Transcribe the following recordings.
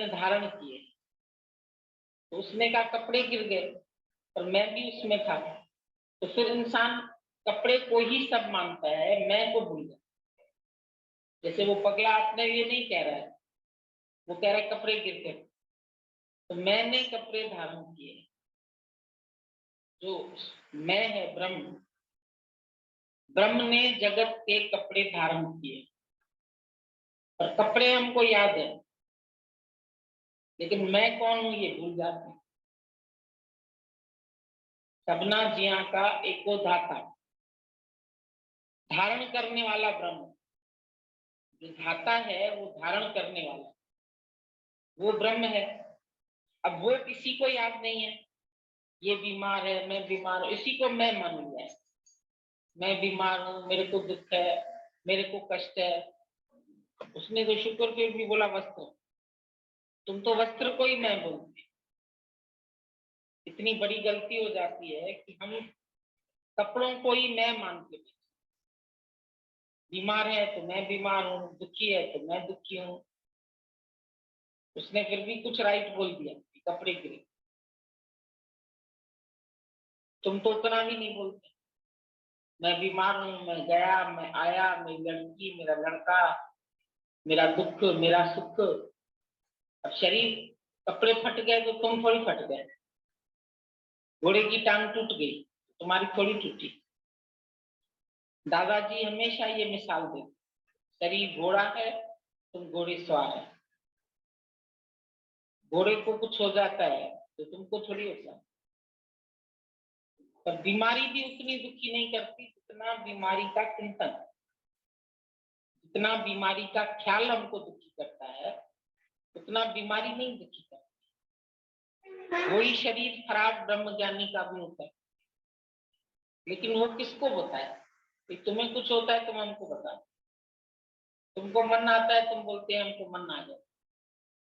ने धारण किए, तो उसने कहा कपड़े गिर गए और मैं भी उसमें था, तो फिर इंसान कपड़े को ही सब मानता है, मैं को भूल जाता। जैसे वो पगला अपने लिए नहीं कह रहा है, वो कह रहा है कपड़े गिर गए, तो मैंने कपड़े धारण किए। जो मैं है ब्रह्म, ब्रह्म ने जगत के कपड़े धारण किए, और कपड़े हमको याद है, लेकिन मैं कौन हूं ये भूल जाते हैं। सबना जिया का एको धाता, धारण करने वाला ब्रह्म, जो धाता है वो धारण करने वाला, वो ब्रह्म है। अब वो किसी को याद नहीं है, ये बीमार है, मैं बीमार हूं, इसी को मैं मान लिया है। मैं बीमार हूं, मेरे को दुख है, मेरे को कष्ट है। उसने तो शुक्र फिर भी बोला वस्त्र, तुम तो वस्त्र को ही मैं बोलते। इतनी बड़ी गलती हो जाती है कि हम कपड़ों को ही मैं मानते हैं। बीमार है तो मैं बीमार हूँ, दुखी है तो मैं दुखी हूँ। उसने फिर भी कुछ राइट बोल दिया कि कपड़े गिरे, तुम तो उतना भी नहीं बोलते। मैं बीमार हूँ, मैं गया, मैं आया, मेरी लड़की, मेरा लड़का, मेरा दुख, मेरा सुख। अब शरीर, कपड़े फट गए तो तुम थोड़ी फट गए। घोड़े की टांग टूट गई, तुम्हारी थोड़ी टूटी। दादाजी हमेशा ये मिसाल देते, शरीर घोड़ा है, तुम घोड़े सवार है। घोड़े को कुछ हो जाता है तो तुमको थोड़ी होता है। पर बीमारी भी उतनी दुखी नहीं करती जितना बीमारी का चिंतन, जितना बीमारी का ख्याल हमको दुखी करता है, उतना बीमारी नहीं दुखी करती। वही शरीर खराब ब्रह्म ज्ञानी का भी होता है, लेकिन वो किसको बताए कि तुम्हें कुछ होता है, तुम हमको बताओ। तुमको मन आता है, तुम बोलते हैं हमको मन आ जाए।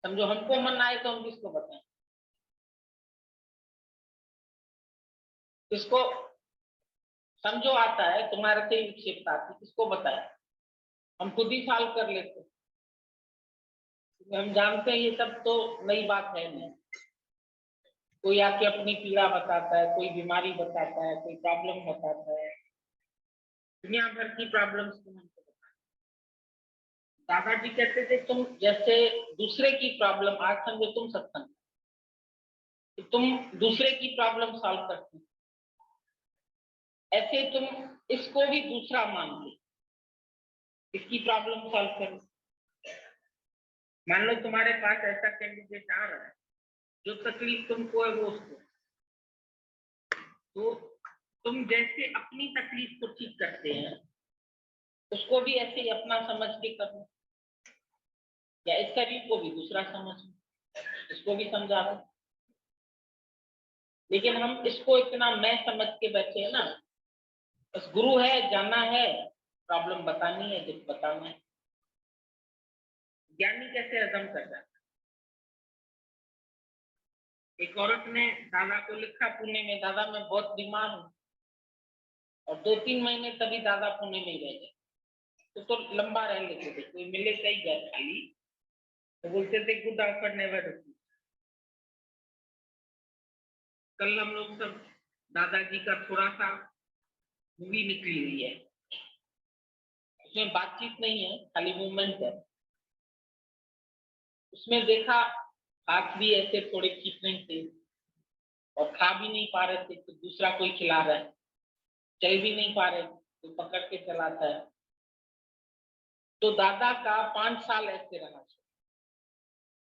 समझो हमको मन आए तो हम किसको बताएं? किसको? समझो आता है, तुम्हारे से विक्षेपता आती, किसको बताए? हम खुद ही सॉल्व कर लेते। हम जानते हैं ये सब तो नई बात है नहीं। कोई आके अपनी पीड़ा बताता है, कोई बीमारी बताता है, कोई प्रॉब्लम बताता है, दुनिया भर की प्रॉब्लम्स तुम हमको बताते। दादाजी कहते थे तुम जैसे दूसरे की प्रॉब्लम, आज समझो तुम सत्संग, तुम दूसरे की प्रॉब्लम सॉल्व करते हो, ऐसे तुम इसको भी दूसरा मान लो, इसकी प्रॉब्लम सॉल्व करो। मान लो तुम्हारे पास ऐसा कैंडिडेट आ रहा है, जो तकलीफ तुमको है वो उसको, तो तुम जैसे अपनी तकलीफ को ठीक करते हैं, उसको भी ऐसे ही अपना समझ के करो, या इस शरीर को भी दूसरा समझ, इसको भी समझा दो। लेकिन हम इसको इतना मैं समझ के बैठे हैं ना, बस गुरु है, जाना है, प्रॉब्लम बतानी है, दुख बताना है। ज्ञानी कैसे हजम कर रहा है? एक औरत ने दादा को लिखा पुणे में, दादा मैं बहुत बीमार हूँ, और 2-3 महीने तभी दादा पुणे में ही रह गए। तो लंबा रह लेते थे, कोई मिले कई गए खाली, तो बोलते थे गुड ऑफर नेवर रिफ्यूज। कल हम लोग सब, दादाजी का थोड़ा सा मूवी निकली हुई है, उसमें बातचीत नहीं है, खाली मूवमेंट है। उसमें देखा हाथ भी ऐसे थोड़े ठीक नहीं थे, और खा भी नहीं पा रहे थे तो दूसरा कोई खिला रहा है, चल भी नहीं पा रहे तो पकड़ के चलाता है। तो दादा का 5 साल ऐसे रहा।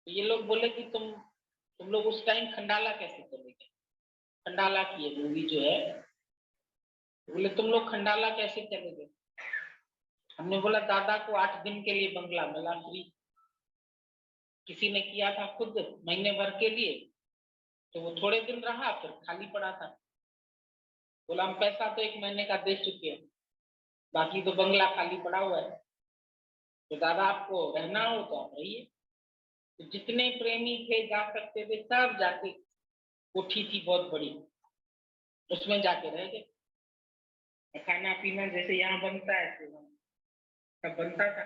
तो ये लोग बोले कि तुम लोग उस टाइम खंडाला कैसे चले गए? खंडाला की ये मूवी जो है, बोले तुम लोग खंडाला कैसे चले गए? हमने बोला दादा को 8 दिन के लिए बंगला मिला फ्री, किसी ने किया था खुद महीने भर के लिए, तो वो थोड़े दिन रहा फिर खाली पड़ा था। बोला हम पैसा तो 1 महीने का दे चुके हैं, बाकी तो बंगला खाली पड़ा हुआ है, तो दादा आपको रहना हो तो आप रहिए। तो जितने प्रेमी थे जा सकते थे सब जाके, कोठी थी बहुत बड़ी, उसमें जाके रह गए। खाना पीना जैसे यहाँ बनता है सब बनता था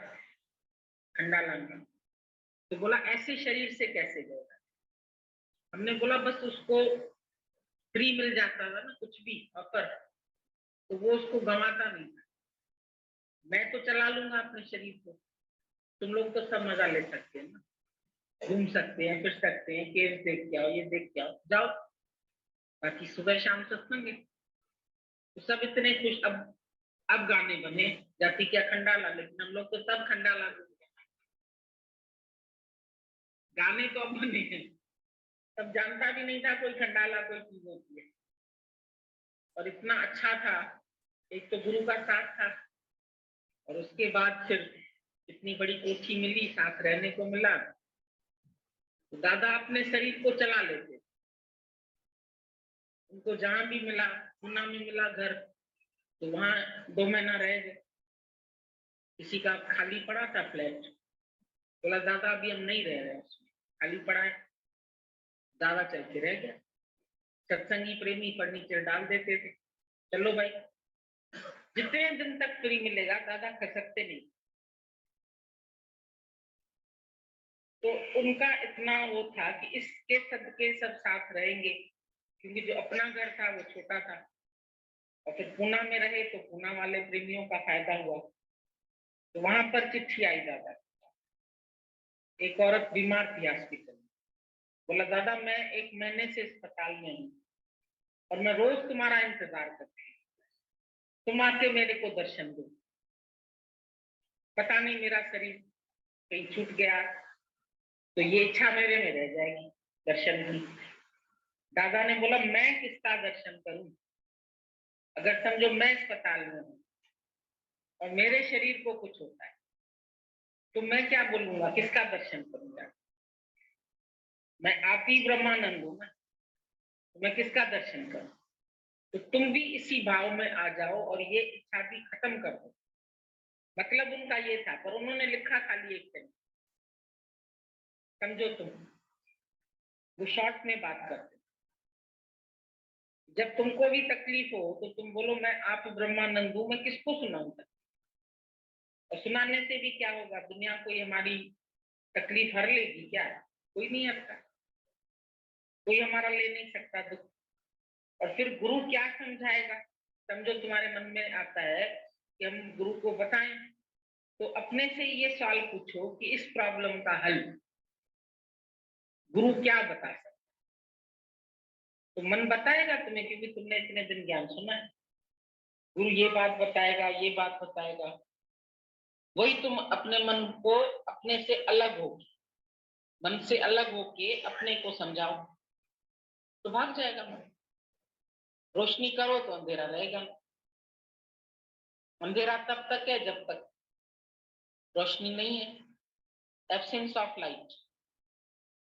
खंडाला में। तो बोला ऐसे शरीर से कैसे गएगा। हमने बोला बस उसको फ्री मिल जाता था ना कुछ भी ऑफर, तो वो उसको गंवाता नहीं था। मैं तो चला लूंगा अपने शरीर को, तुम लोग तो सब मजा ले सकते हैं ना, घूम सकते हैं, फिर सकते हैं, केव देख के आओ, ये देख के आओ, जाओ, बाकी सुबह शाम सत्संग है। तो सब इतने खुश। अब गाने बने, जाति क्या खंडाला, लेकिन हम लोग तो सब खंडाला, गाने तो अब बने हैं, तब जानता भी नहीं था कोई खंडाला कोई चीज होती है। और इतना अच्छा था, एक तो गुरु का साथ था, और उसके बाद फिर इतनी बड़ी कोठी मिली, साथ रहने को मिला। तो दादा अपने शरीर को चला लेते, उनको जहां भी मिला, पूना में मिला घर, तो वहां 2 महीना रह गए। किसी का खाली पड़ा था फ्लैट, बोला दादा अभी हम नहीं रह रहे हैं उसमें, खाली पड़ा है। दादा चल के रह गया। सत्संगी प्रेमी फर्नीचर डाल देते थे, चलो भाई, जितने दिन तक फ्री मिलेगा दादा खसकते नहीं। तो उनका इतना वो था कि इसके सदके सब साथ रहेंगे, क्योंकि जो अपना घर था वो छोटा था, और फिर पूना में रहे तो पूना वाले प्रेमियों का फायदा हुआ। तो वहां पर चिट्ठी आई दादा, एक औरत बीमार थी हॉस्पिटल में, बोला दादा मैं 1 महीने से अस्पताल में हूँ, और मैं रोज तुम्हारा इंतजार करती हूँ, तुम आके मेरे को दर्शन दो। पता नहीं मेरा शरीर कहीं छूट गया तो ये इच्छा मेरे में रह जाएगी दर्शन की। दादा ने बोला मैं किसका दर्शन करूं, अगर समझो मैं अस्पताल में हूं और मेरे शरीर को कुछ होता है, तो मैं क्या बोलूंगा, किसका दर्शन करूंगा। मैं आप ही ब्रह्मानंद हूं ना, तो मैं किसका दर्शन करूं। तो तुम भी इसी भाव में आ जाओ और ये इच्छा भी खत्म कर दो। मतलब उनका ये था, पर उन्होंने लिखा खाली एक दिन, समझो तुम, वो शॉर्ट में बात करते, जब तुमको भी तकलीफ हो तो तुम बोलो मैं आप ब्रह्मानंद हूं, मैं किसको सुनाऊं तक। और सुनाने से भी क्या होगा, दुनिया कोई हमारी तकलीफ हर लेगी क्या, कोई नहीं हरता, कोई हमारा ले नहीं सकता दुख। और फिर गुरु क्या समझाएगा, समझो तुम्हारे मन में आता है कि हम गुरु को बताएं, तो अपने से ये सवाल पूछो कि इस प्रॉब्लम का हल गुरु क्या बता सकता। तो मन बताएगा तुम्हें, क्योंकि तुमने इतने दिन ज्ञान सुना है। गुरु ये बात बताएगा, ये बात बताएगा, वही तुम अपने मन को अपने से अलग हो, मन से अलग होके अपने को समझाओ, तो भाग जाएगा मन। रोशनी करो तो अंधेरा रहेगा। अंधेरा तब तक है जब तक रोशनी नहीं है, एब्सेंस ऑफ लाइट।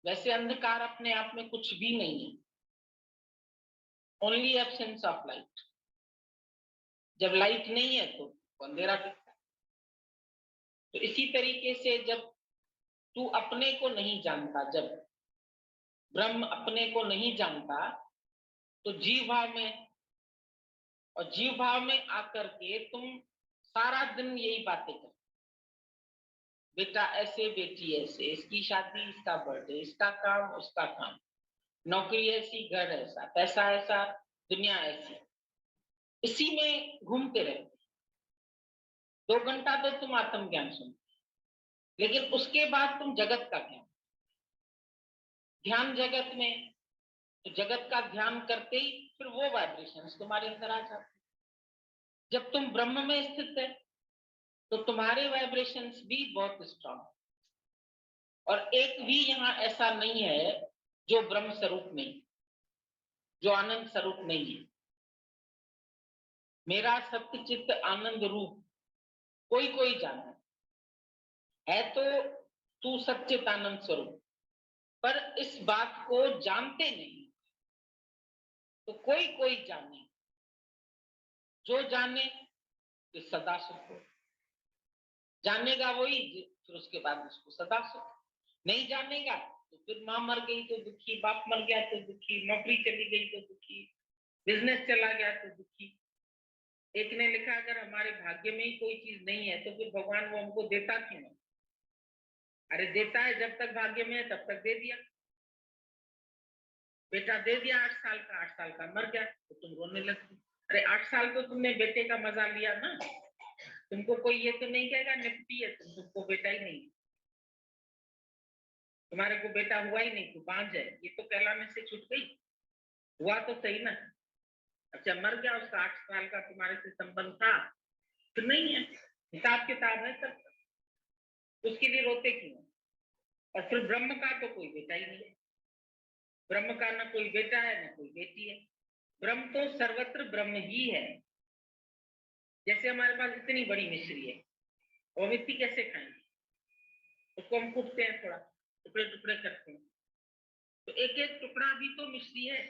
वैसे अंधकार अपने आप में कुछ भी नहीं है, ओनली एब्सेंस ऑफ लाइट। जब लाइट नहीं है तो अंधेरा दिखता है। तो इसी तरीके से जब तू अपने को नहीं जानता, जब ब्रह्म अपने को नहीं जानता, तो जीव भाव में, और जीव भाव में आकर के तुम सारा दिन यही बातें कर, बेटा ऐसे बेटी ऐसे, इसकी शादी इसका बर्थडे, इसका काम उसका काम, नौकरी ऐसी घर ऐसा, पैसा ऐसा, दुनिया ऐसी, इसी में घूमते रहते। 2 घंटा तो तुम आत्मज्ञान सुनते, लेकिन उसके बाद तुम जगत का ज्ञान, ध्यान जगत में, तो जगत का ध्यान करते ही फिर वो वाइब्रेशंस तुम्हारे अंदर आ जाते। जब तुम ब्रह्म में स्थित है तो तुम्हारे वाइब्रेशंस भी बहुत स्ट्रांग, और एक भी यहाँ ऐसा नहीं है जो ब्रह्म स्वरूप नहीं, जो आनंद स्वरूप नहीं है। मेरा सत्यचित्त आनंद रूप कोई कोई जाने है, तो तू सच्चित आनंद स्वरूप, पर इस बात को जानते नहीं, तो कोई कोई जाने, जो जाने कि सदा सुख हो, जानेगा वही, फिर उसके बाद उसको सदा सुख। नहीं जानेगा तो फिर माँ मर गई तो दुखी, बाप मर गया तो दुखी, नौकरी चली गई तो दुखी, बिजनेस चला गया तो दुखी। एक ने लिखा अगर हमारे भाग्य में ही कोई चीज नहीं है तो फिर भगवान वो हमको देता क्यों है। अरे देता है, जब तक भाग्य में है तब तक दे दिया। बेटा दे दिया 8 साल का, 8 साल का मर गया तो तुम रोने लगती। अरे 8 साल तो तुमने बेटे का मजा लिया ना, तुमको कोई ये तो नहीं कहेगा निपटी है तुमको बेटा ही नहीं, तुम्हारे को बेटा हुआ ही नहीं, तू बांझ है, ये तो कहलाने से छूट गई। हुआ तो सही ना। अच्छा मर गया, उसका 8 साल का तुम्हारे से संबंध था तो नहीं है, हिसाब किताब है सब, उसके लिए रोते क्यों? और फिर ब्रह्म का तो कोई बेटा ही नहीं है, ब्रह्म का ना कोई बेटा है ना कोई बेटी है, ब्रह्म तो सर्वत्र ब्रह्म ही है। जैसे हमारे पास इतनी बड़ी मिश्री है, और मिट्टी कैसे खाएंगे? उसको हम कूटते हैं, थोड़ा टुकड़े टुकड़े करते हैं, तो एक एक टुकड़ा भी तो मिश्री है।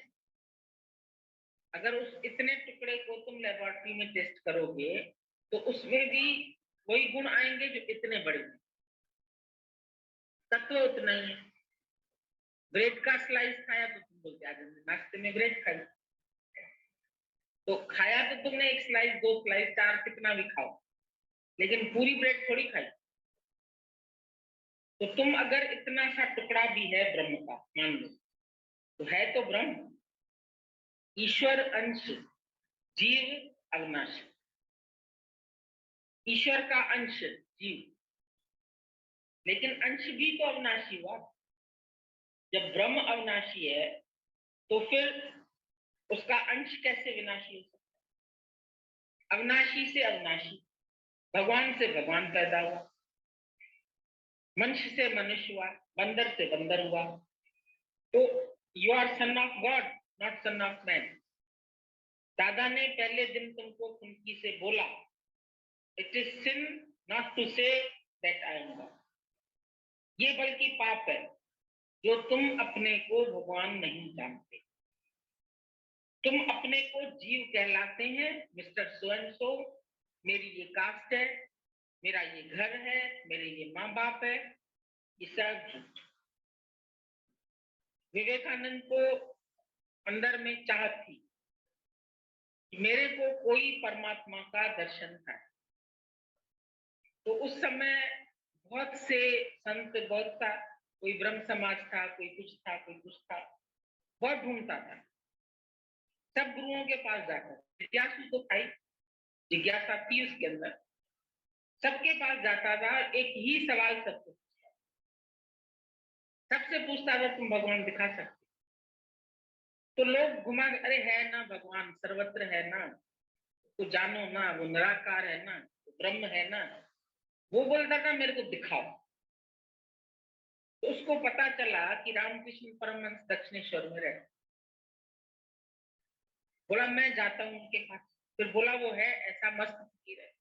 अगर उस इतने टुकड़े को तुम लेबोरेटरी में टेस्ट करोगे तो उसमें भी वही गुण आएंगे जो इतने बड़े हैं, तत्व उतना ही है। ब्रेड का स्लाइस खाया तो तुम बोलते आज हमने नाश्ते में ब्रेड खाई, तो खाया तो तुमने एक स्लाइस, 2 स्लाइस, 4, कितना भी खाओ, लेकिन पूरी ब्रेड थोड़ी खाई। तो तुम अगर इतना सा टुकड़ा भी है ब्रह्म का मान लो, तो है तो ब्रह्म, ईश्वर अंश, जीव अविनाशी। ईश्वर का अंश जीव, लेकिन अंश भी तो अविनाशी हुआ। जब ब्रह्म अविनाशी है तो फिर उसका अंश कैसे विनाशी हो सकता है? अविनाशी से अविनाशी, भगवान से भगवान पैदा हुआ, मनुष्य से मनुष्य हुआ, बंदर से बंदर हुआ, तो you are son of God, not son of man. दादा ने पहले दिन तुमको खुनकी से बोला, it is sin not to say that I am God, ये बल्कि पाप है जो तुम अपने को भगवान नहीं जानते। तुम अपने को जीव कहलाते हैं, मिस्टर सो एंड सो, मेरी ये कास्ट है, मेरा ये घर है, मेरे ये माँ बाप है, ये सब झूठ। विवेकानंद को अंदर में चाहत थी कि मेरे को कोई परमात्मा का दर्शन था, तो उस समय बहुत से संत, बहुत सा, कोई ब्रह्म समाज था, कोई कुछ था, कोई कुछ था, बहुत ढूंढता था, सब गुरुओं के पास जाता था। जिज्ञासु तो था ही, जिज्ञासा थी उसके अंदर, सबके पास जाता था, एक ही सवाल सबसे सबसे पूछता था, तुम भगवान दिखा सकते? तो लोग घुमा, अरे है ना भगवान, सर्वत्र है ना, तो जानो ना, वो निराकार है ना, वो ब्रह्म है ना। वो बोलता था मेरे को दिखाओ। तो उसको पता चला कि रामकृष्ण परमहंस दक्षिणेश्वर में रहते। बोला मैं जाता हूँ उनके पास। फिर बोला वो है ऐसा मस्त फकीर है,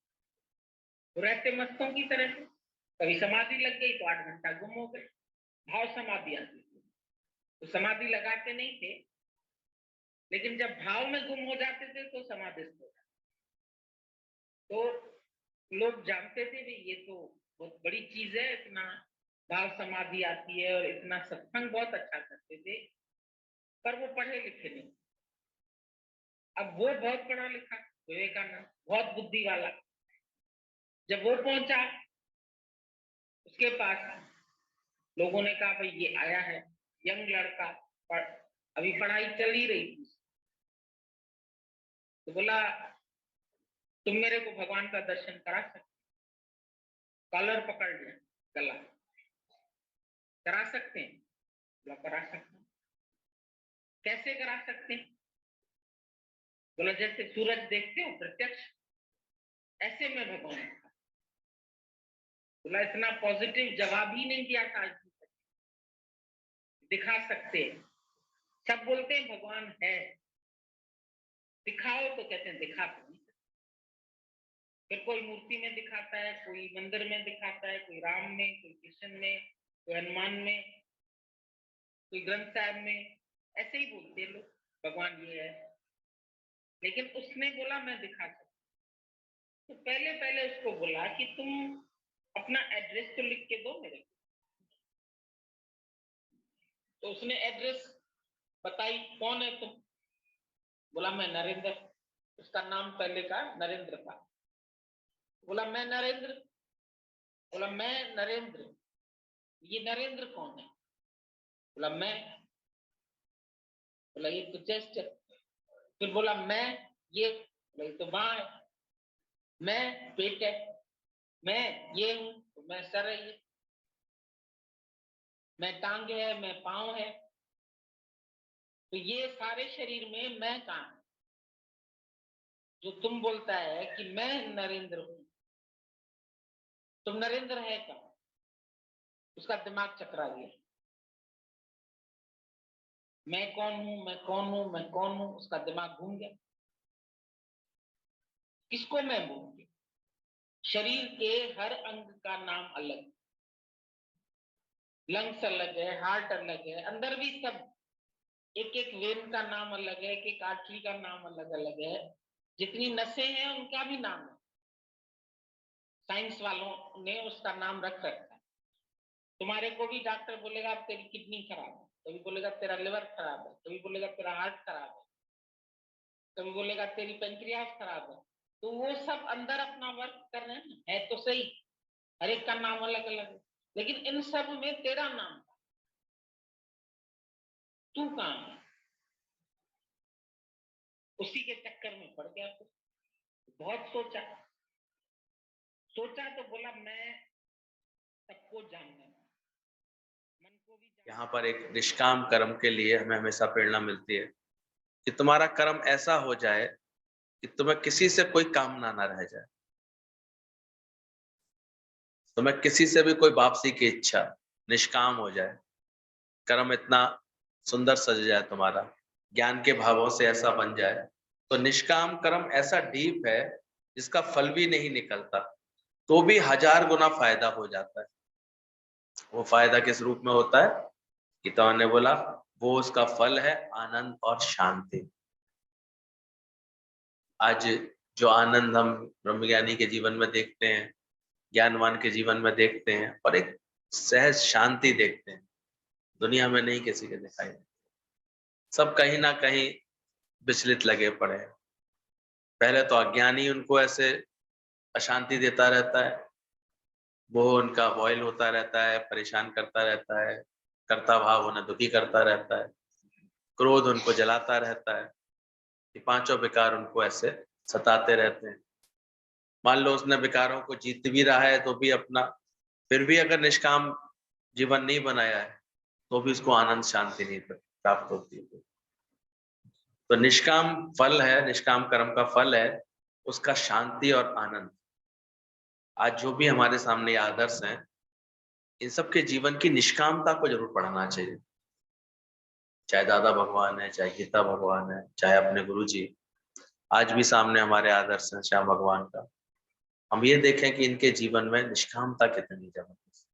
वो रहते मस्तों की तरह से, कभी समाधि लग गई तो 8 घंटा गुम हो गए, भाव समाधि आती थी। तो समाधि लगाते नहीं थे, लेकिन जब भाव में गुम हो जाते थे तो समाधिस्थ हो जाते। तो लोग जानते थे भी ये तो बहुत बड़ी चीज है, इतना भाव समाधि आती है, और इतना सत्संग बहुत अच्छा करते थे, पर वो पढ़े लिखे नहीं। अब वो बहुत पढ़ा लिखा विवेकानंद, बहुत बुद्धि वाला, जब वो पहुंचा उसके पास, लोगों ने कहा भाई ये आया है यंग लड़का, पर अभी पढ़ाई चल ही रही थी, तो बोला तुम मेरे को भगवान का दर्शन करा सकते? कॉलर पकड़ लिया, गला, करा सकते हैं? बोला करा सकते हैं। कैसे करा सकते हैं? बोला जैसे सूरज देखते हो प्रत्यक्ष, ऐसे में भगवान था। बोला इतना पॉजिटिव जवाब ही नहीं दिया था आज तक। दिखा सकते हैं, सब बोलते हैं भगवान है, दिखाओ तो कहते हैं दिखा तो नहीं। फिर कोई मूर्ति में दिखाता है, कोई मंदिर में दिखाता है, कोई राम में, कोई कृष्ण में, कोई हनुमान में, कोई ग्रंथ साहब में, ऐसे ही बोलते हैं लोग भगवान ये है। लेकिन उसने बोला मैं दिखा सकता। तो पहले पहले उसको बोला कि तुम अपना एड्रेस तो लिख के दो मेरे को। तो उसने एड्रेस बताई, कौन है तुम? बोला मैं नरेंद्र। उसका नाम पहले का नरेंद्र था। बोला मैं नरेंद्र। बोला मैं नरेंद्र, ये नरेंद्र कौन है? बोला मैं। बोला ये तो चेस्ट है। फिर बोला मैं ये, बोला ये तो बाँ है। मैं पेट है। मैं ये हूं, तो मैं सर है ये। मैं टांग है, मैं पांव है। तो ये सारे शरीर में मैं कहाँ है? जो तुम बोलता है कि मैं नरेंद्र हूं, तुम नरेंद्र है क्या? उसका दिमाग चकरा गया। मैं कौन हूं, मैं कौन हूं, मैं कौन हूं, उसका दिमाग घूम गया। किसको मैं बोलूंगी? शरीर के हर अंग का नाम अलग, लंग्स अलग है, हार्ट अलग है, अंदर भी सब एक एक वेन का नाम अलग है, एक एक आर्टरी का नाम अलग अलग है। जितनी नसें हैं उनका भी नाम है। साइंस वालों ने उसका नाम रख रखा है। तुम्हारे को भी डॉक्टर बोलेगा तेरी किडनी खराब है, कभी बोलेगा तेरा लिवर खराब है, कभी बोलेगा तेरा हार्ट खराब है, कभी बोलेगा तेरी पेंक्रियास खराब है। तो वो सब अंदर अपना वर्क कर रहे हैं, है तो सही, हर एक का नाम अलग अलग है, लेकिन इन सब में तेरा नाम, तू कहाँ है? उसी के चक्कर में पड़ गया। तो बहुत सोचा, सोचा तो बोला मैं सबको जानना, मन को भी जानना। यहाँ पर एक निष्काम कर्म के लिए हमें हमेशा प्रेरणा मिलती है कि तुम्हारा कर्म ऐसा हो जाए कि तुम्हें किसी से कोई कामना ना रह जाए, तुम्हें किसी से भी कोई वापसी की इच्छा, निष्काम हो जाए। कर्म इतना सुंदर सज जाए तुम्हारा, ज्ञान के भावों से ऐसा बन जाए, तो निष्काम कर्म ऐसा डीप है जिसका फल भी नहीं निकलता, तो भी 1000 गुना फायदा हो जाता है। वो फायदा किस रूप में होता है? गीता ने बोला वो उसका फल है आनंद और शांति। आज जो आनंद हम ब्रह्मज्ञानी के जीवन में देखते हैं, ज्ञानवान के जीवन में देखते हैं, और एक सहज शांति देखते हैं, दुनिया में नहीं किसी के दिखाई देती। सब कहीं ना कहीं विचलित लगे पड़े हैं। पहले तो अज्ञानी उनको ऐसे अशांति देता रहता है, वो उनका बॉयल होता रहता है, परेशान करता रहता है, कर्ता भाव उन्हें दुखी करता रहता है, क्रोध उनको जलाता रहता है। ये पांचों विकार उनको ऐसे सताते रहते हैं। मान लो उसने विकारों को जीत भी रहा है तो भी अपना, फिर भी अगर निष्काम जीवन नहीं बनाया है तो भी उसको आनंद शांति नहीं प्राप्त होती है। तो निष्काम फल है, निष्काम कर्म का फल है उसका शांति और आनंद। आज जो भी हमारे सामने ये आदर्श हैं, इन सब के जीवन की निष्कामता को जरूर पढ़ना चाहिए। चाहे दादा भगवान है, चाहे गीता भगवान है, चाहे अपने गुरु जी, आज भी सामने हमारे आदर्श हैं श्याम भगवान का। हम ये देखें कि इनके जीवन में निष्कामता कितनी जबरदस्त,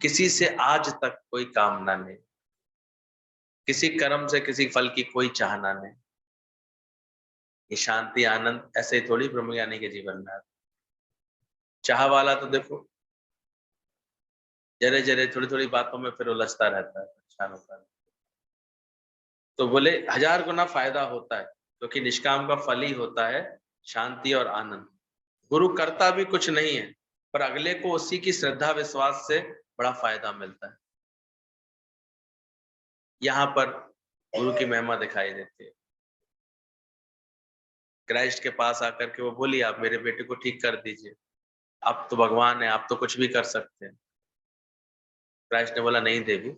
किसी से आज तक कोई कामना नहीं, किसी कर्म से किसी फल की कोई चाहना नहीं। ये शांति आनंद ऐसे ही थोड़ी ब्रह्मज्ञानी के जीवन में आता। चाह वाला तो देखो जरे जरे थोड़ी थोड़ी बातों में फिर उलझता रहता है, परेशान होता है। तो बोले 1000 गुना फायदा होता है, क्योंकि निष्काम का फल ही होता है शांति और आनंद। गुरु करता भी कुछ नहीं है, पर अगले को उसी की श्रद्धा विश्वास से बड़ा फायदा मिलता है। यहाँ पर गुरु की महिमा दिखाई देती है। क्राइस्ट के पास आकर के वो बोली आप मेरे बेटे को ठीक कर दीजिए, आप तो भगवान है, आप तो कुछ भी कर सकते हैं। क्राइस्ट ने बोला नहीं देवी,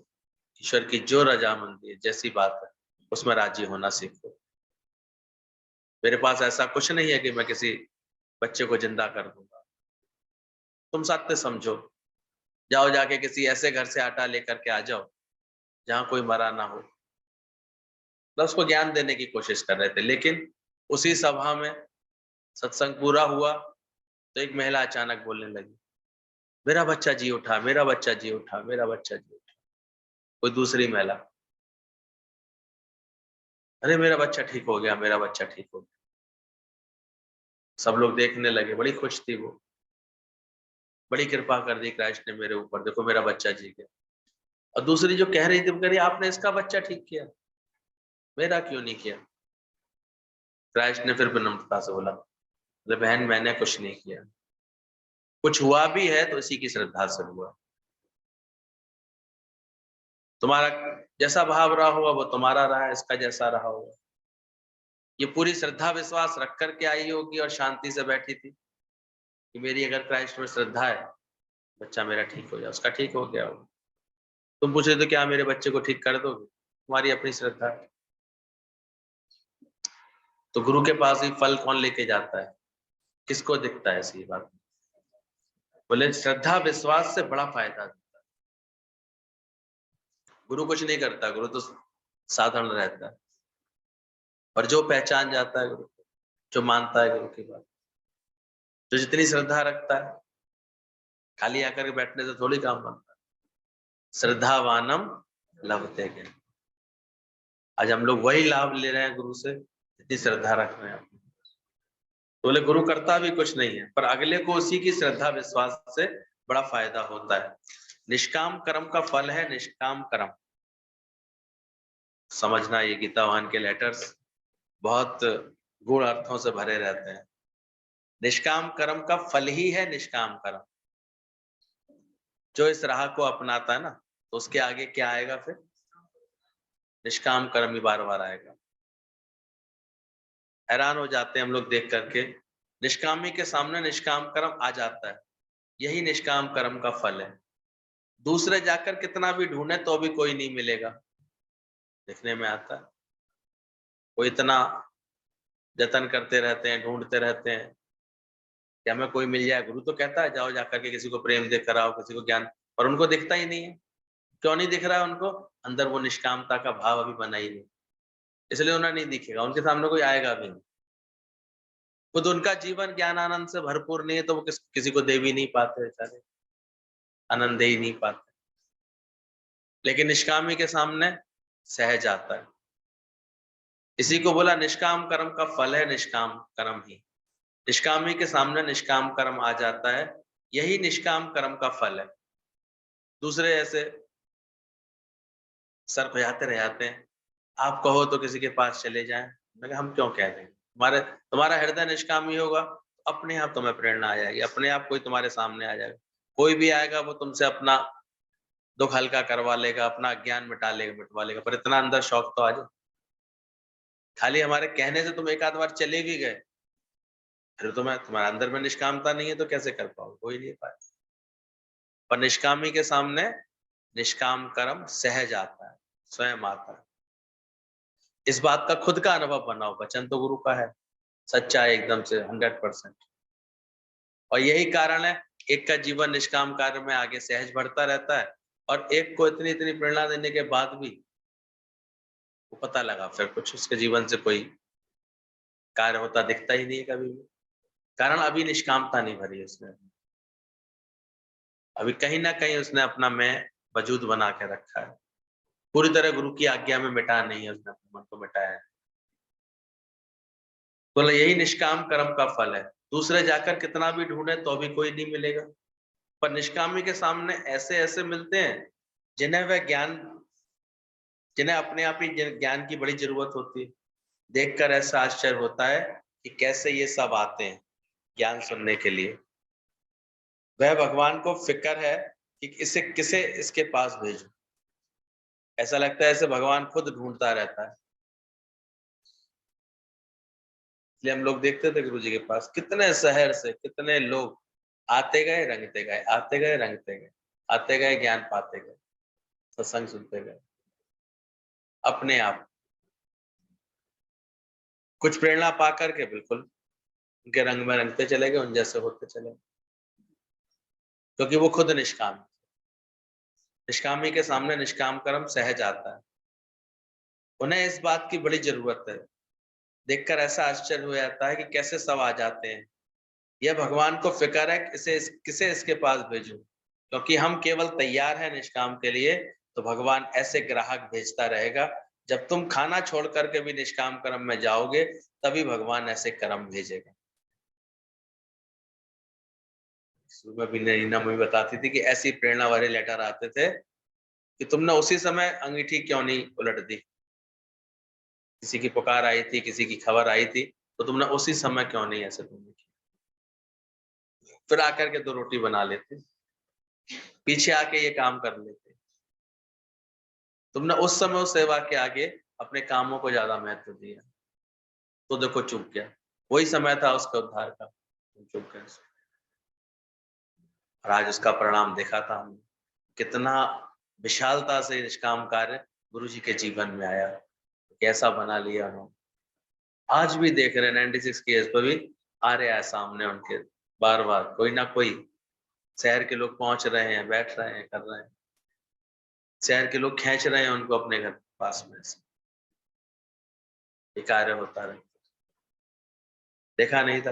ईश्वर की जो रजामंदी है, जैसी बात है उसमें राजी होना सीखो। मेरे पास ऐसा कुछ नहीं है कि मैं किसी बच्चे को जिंदा कर दूंगा। तुम सत्य समझो, जाओ जाके किसी ऐसे घर से आटा लेकर के आ जाओ जहां कोई मरा ना हो। तो उसको ज्ञान देने की कोशिश कर रहे थे, लेकिन उसी सभा में सत्संग पूरा हुआ तो एक महिला अचानक बोलने लगी, मेरा बच्चा जी उठा, मेरा बच्चा जी उठा, मेरा बच्चा जी उठा। कोई दूसरी महिला, अरे मेरा बच्चा ठीक हो गया, मेरा बच्चा ठीक हो गया। सब लोग देखने लगे, बड़ी खुश थी वो, बड़ी कृपा कर दी क्राइस्ट ने मेरे ऊपर, देखो मेरा बच्चा जी गया। और दूसरी जो कह रही थी वो कह रही आपने इसका बच्चा ठीक किया, मेरा क्यों नहीं किया? क्राइस्ट ने फिर विनम्रता से बोला, अरे बहन मैंने कुछ नहीं किया, कुछ हुआ भी है तो इसी की श्रद्धा से हुआ। तुम्हारा जैसा भाव रहा होगा वो तुम्हारा रहा है, इसका जैसा रहा होगा। ये पूरी श्रद्धा विश्वास रख करके आई होगी और शांति से बैठी थी कि मेरी अगर क्राइस्ट में श्रद्धा है, बच्चा मेरा ठीक हो जाए, उसका ठीक हो गया होगा। तुम पूछ रहे तो क्या मेरे बच्चे को ठीक कर दोगे? तुम्हारी अपनी श्रद्धा है। तो गुरु के पास ही फल कौन लेके जाता है? किसको दिखता है ऐसी बात? बोले श्रद्धा विश्वास से बड़ा फायदा देता है। गुरु कुछ नहीं करता, गुरु तो साधारण रहता है, पर जो पहचान जाता है गुरु को, जो मानता है गुरु की बात, जो जितनी श्रद्धा रखता है, खाली आकर के बैठने से थोड़ी काम बनता है। श्रद्धावानम लभते ज्ञान। आज हम लोग वही लाभ ले रहे हैं गुरु से जितनी श्रद्धा रख रहे हैं। तो बोले गुरु करता भी कुछ नहीं है, पर अगले को उसी की श्रद्धा विश्वास से बड़ा फायदा होता है। निष्काम कर्म का फल है निष्काम कर्म। समझना, ये गीतावान के लेटर्स बहुत गूढ़ अर्थों से भरे रहते हैं। निष्काम कर्म का फल ही है निष्काम कर्म। जो इस राह को अपनाता है ना, तो उसके आगे क्या आएगा फिर? निष्काम कर्म ही बार बार आएगा। हैरान हो जाते हैं हम लोग देख करके, निष्कामी के सामने निष्काम कर्म आ जाता है, यही निष्काम कर्म का फल है। दूसरे जाकर कितना भी ढूंढे तो भी कोई नहीं मिलेगा, देखने में आता है। वो इतना जतन करते रहते हैं, ढूंढते रहते हैं कि हमें कोई मिल जाए। गुरु तो कहता है जाओ जाकर के किसी को प्रेम दे कर आओ, किसी को ज्ञान, पर उनको दिखता ही नहीं है। क्यों नहीं दिख रहा है उनको? अंदर वो निष्कामता का भाव अभी बना ही नहीं, इसलिए उन्हें नहीं दिखेगा, उनके सामने कोई आएगा भी नहीं। खुद उनका जीवन ज्ञान आनंद से भरपूर नहीं है तो वो किसी को दे भी नहीं पाते, बेचारे आनंद दे ही नहीं पाते। लेकिन निष्कामी के सामने सहज आता है। इसी को बोला निष्काम कर्म का फल है निष्काम कर्म ही। निष्कामी के सामने निष्काम कर्म आ जाता है, यही निष्काम कर्म का फल है। दूसरे ऐसे सर खुजाते रह जाते हैं, आप कहो तो किसी के पास चले जाएं। मैं कहा, हम क्यों कह दें? तुम्हारा हृदय निष्कामी होगा, अपने आप तुम्हें प्रेरणा आ जाएगी, अपने आप कोई तुम्हारे सामने आ जाएगा। कोई भी आएगा वो तुमसे अपना दुख हल्का करवा लेगा, अपना ज्ञान मिटवा लेगा, पर इतना अंदर शौक तो आ जाए। खाली हमारे कहने से तुम एक आध बार चले भी गए, फिर तुम्हारे अंदर में निष्कामता नहीं है तो कैसे कर पाओगे? हो ही नहीं पाए। पर निष्कामी के सामने निष्काम कर्म सहज आता है, स्वयं आता है। इस बात का खुद का अनुभव बनाओ, वचन तो गुरु का है, सच्चा है एकदम से 100%। और यही कारण है एक का जीवन निष्काम कार्य में आगे सहज बढ़ता रहता है, और एक को इतनी इतनी प्रेरणा देने के बाद भी वो पता लगा फिर कुछ उसके जीवन से कोई कार्य होता दिखता ही नहीं है कभी भी। कारण अभी निष्कामता नहीं भरी है उसने, अभी कहीं ना कहीं उसने अपना मैं वजूद बना के रखा है। पूरी तरह गुरु की आज्ञा में मिटा नहीं है, उसने अपने मन को मिटाया है। बोला यही निष्काम कर्म का फल है। दूसरे जाकर कितना भी ढूंढे तो भी कोई नहीं मिलेगा, पर निष्कामी के सामने ऐसे ऐसे मिलते हैं जिन्हें वह ज्ञान, जिन्हें अपने आप ही ज्ञान की बड़ी जरूरत होती है। देखकर ऐसा आश्चर्य होता है कि कैसे ये सब आते हैं ज्ञान सुनने के लिए। वह भगवान को फिक्र है कि इसे किसे इसके पास भेजूं। ऐसा लगता है ऐसे भगवान खुद ढूंढता रहता है। इसलिए हम लोग देखते थे गुरु जी के पास कितने शहर से कितने लोग आते गए रंगते गए, आते गए रंगते गए, आते गए ज्ञान पाते गए, सत्संग सुनते गए। अपने आप कुछ प्रेरणा पा करके बिल्कुल उनके रंग में रंगते चले गए, उन जैसे होते चले गए, क्योंकि वो खुद निष्काम। निष्कामी के सामने निष्काम कर्म सहज आता है। उन्हें इस बात की बड़ी जरूरत है। देखकर ऐसा आश्चर्य हो जाता है कि कैसे सब आ जाते हैं। यह भगवान को फिक्र है किसे इसके पास भेजूं, क्योंकि हम केवल तैयार हैं निष्काम के लिए, तो भगवान ऐसे ग्राहक भेजता रहेगा। जब तुम खाना छोड़ करके भी निष्काम कर्म में जाओगे तभी भगवान ऐसे कर्म भेजेगा। सुबह भी नीना मुझे बताती थी कि ऐसी प्रेरणा वाले लेटर आते थे कि तुमने उसी समय अंगीठी क्यों नहीं उलट दी। किसी की पुकार आई थी, किसी की खबर आई थी, तो तुमने उसी समय क्यों नहीं ऐसे तुमने किया। फिर आकर के 2 रोटी बना लेते, पीछे आके ये काम कर लेते। तुमने उस समय उस सेवा के आगे अपने कामों को ज्यादा महत्व दिया, तो देखो चूक गया। वही समय था उसका उद्धार का, तुम चूक गए। और आज उसका परिणाम देखा था हमने, कितना विशालता से निष्काम कार्य गुरु जी के जीवन में आया, कैसा बना लिया उन्होंने। आज भी देख रहे हैं 96 की एज पर भी आ रहा है सामने उनके, बार बार कोई ना कोई शहर के लोग पहुंच रहे हैं, बैठ रहे हैं, कर रहे हैं, शहर के लोग खींच रहे हैं उनको अपने घर पास में से। ये कार्य होता रहे, देखा नहीं था।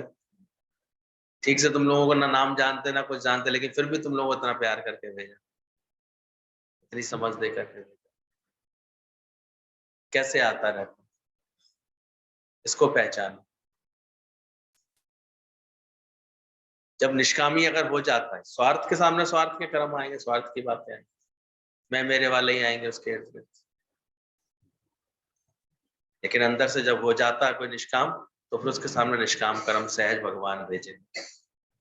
ठीक से तुम लोगों को ना नाम जानते ना कुछ जानते, लेकिन फिर भी तुम लोगों को इतना प्यार करके भेजा, इतनी समझ दे करके भेजा। कैसे आता रहता, इसको पहचानो। जब निष्कामी अगर हो जाता है, स्वार्थ के सामने स्वार्थ के कर्म आएंगे, स्वार्थ की बातें आएंगी, मैं मेरे वाले ही आएंगे उसके इर्द गिर्द। लेकिन अंदर से जब हो जाता है कोई निष्काम, तो फिर उसके सामने निष्काम कर्म सहज भगवान भेजेंगे।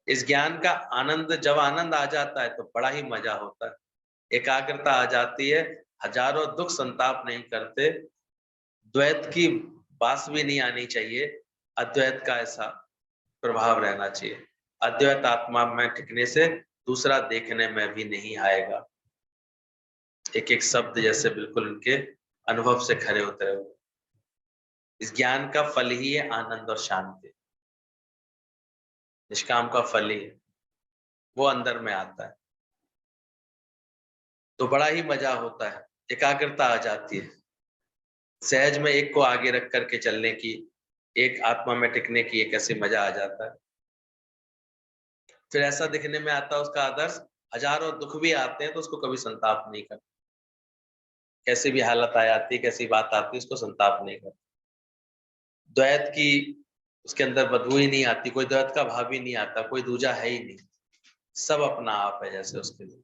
इस ज्ञान का आनंद, जब आनंद आ जाता है तो बड़ा ही मजा होता है, एकाग्रता आ जाती है, हजारों दुख संताप नहीं करते, द्वैत की बात भी नहीं आनी चाहिए, अद्वैत का ऐसा प्रभाव रहना चाहिए। अद्वैत आत्मा में टिकने से दूसरा देखने में भी नहीं आएगा। एक एक शब्द जैसे बिल्कुल उनके अनुभव से खरे उतरे हुए। इस ज्ञान का फल ही है आनंद और शांति, निष्काम का फल ही है, वो अंदर में आता है तो बड़ा ही मजा होता है, एकाग्रता आ जाती है, सहज में एक को आगे रख करके चलने की, एक आत्मा में टिकने की एक ऐसी मजा आ जाता है। फिर ऐसा दिखने में आता है उसका आदर्श, हजारों दुख भी आते हैं तो उसको कभी संताप नहीं करता, कैसी भी हालत आ जाती है, कैसी बात आती है, उसको संताप नहीं करता। द्वैत की उसके अंदर बदबू ही नहीं आती, कोई द्वैत का भाव ही नहीं आता, कोई दूजा है ही नहीं, सब अपना आप है जैसे उसके लिए।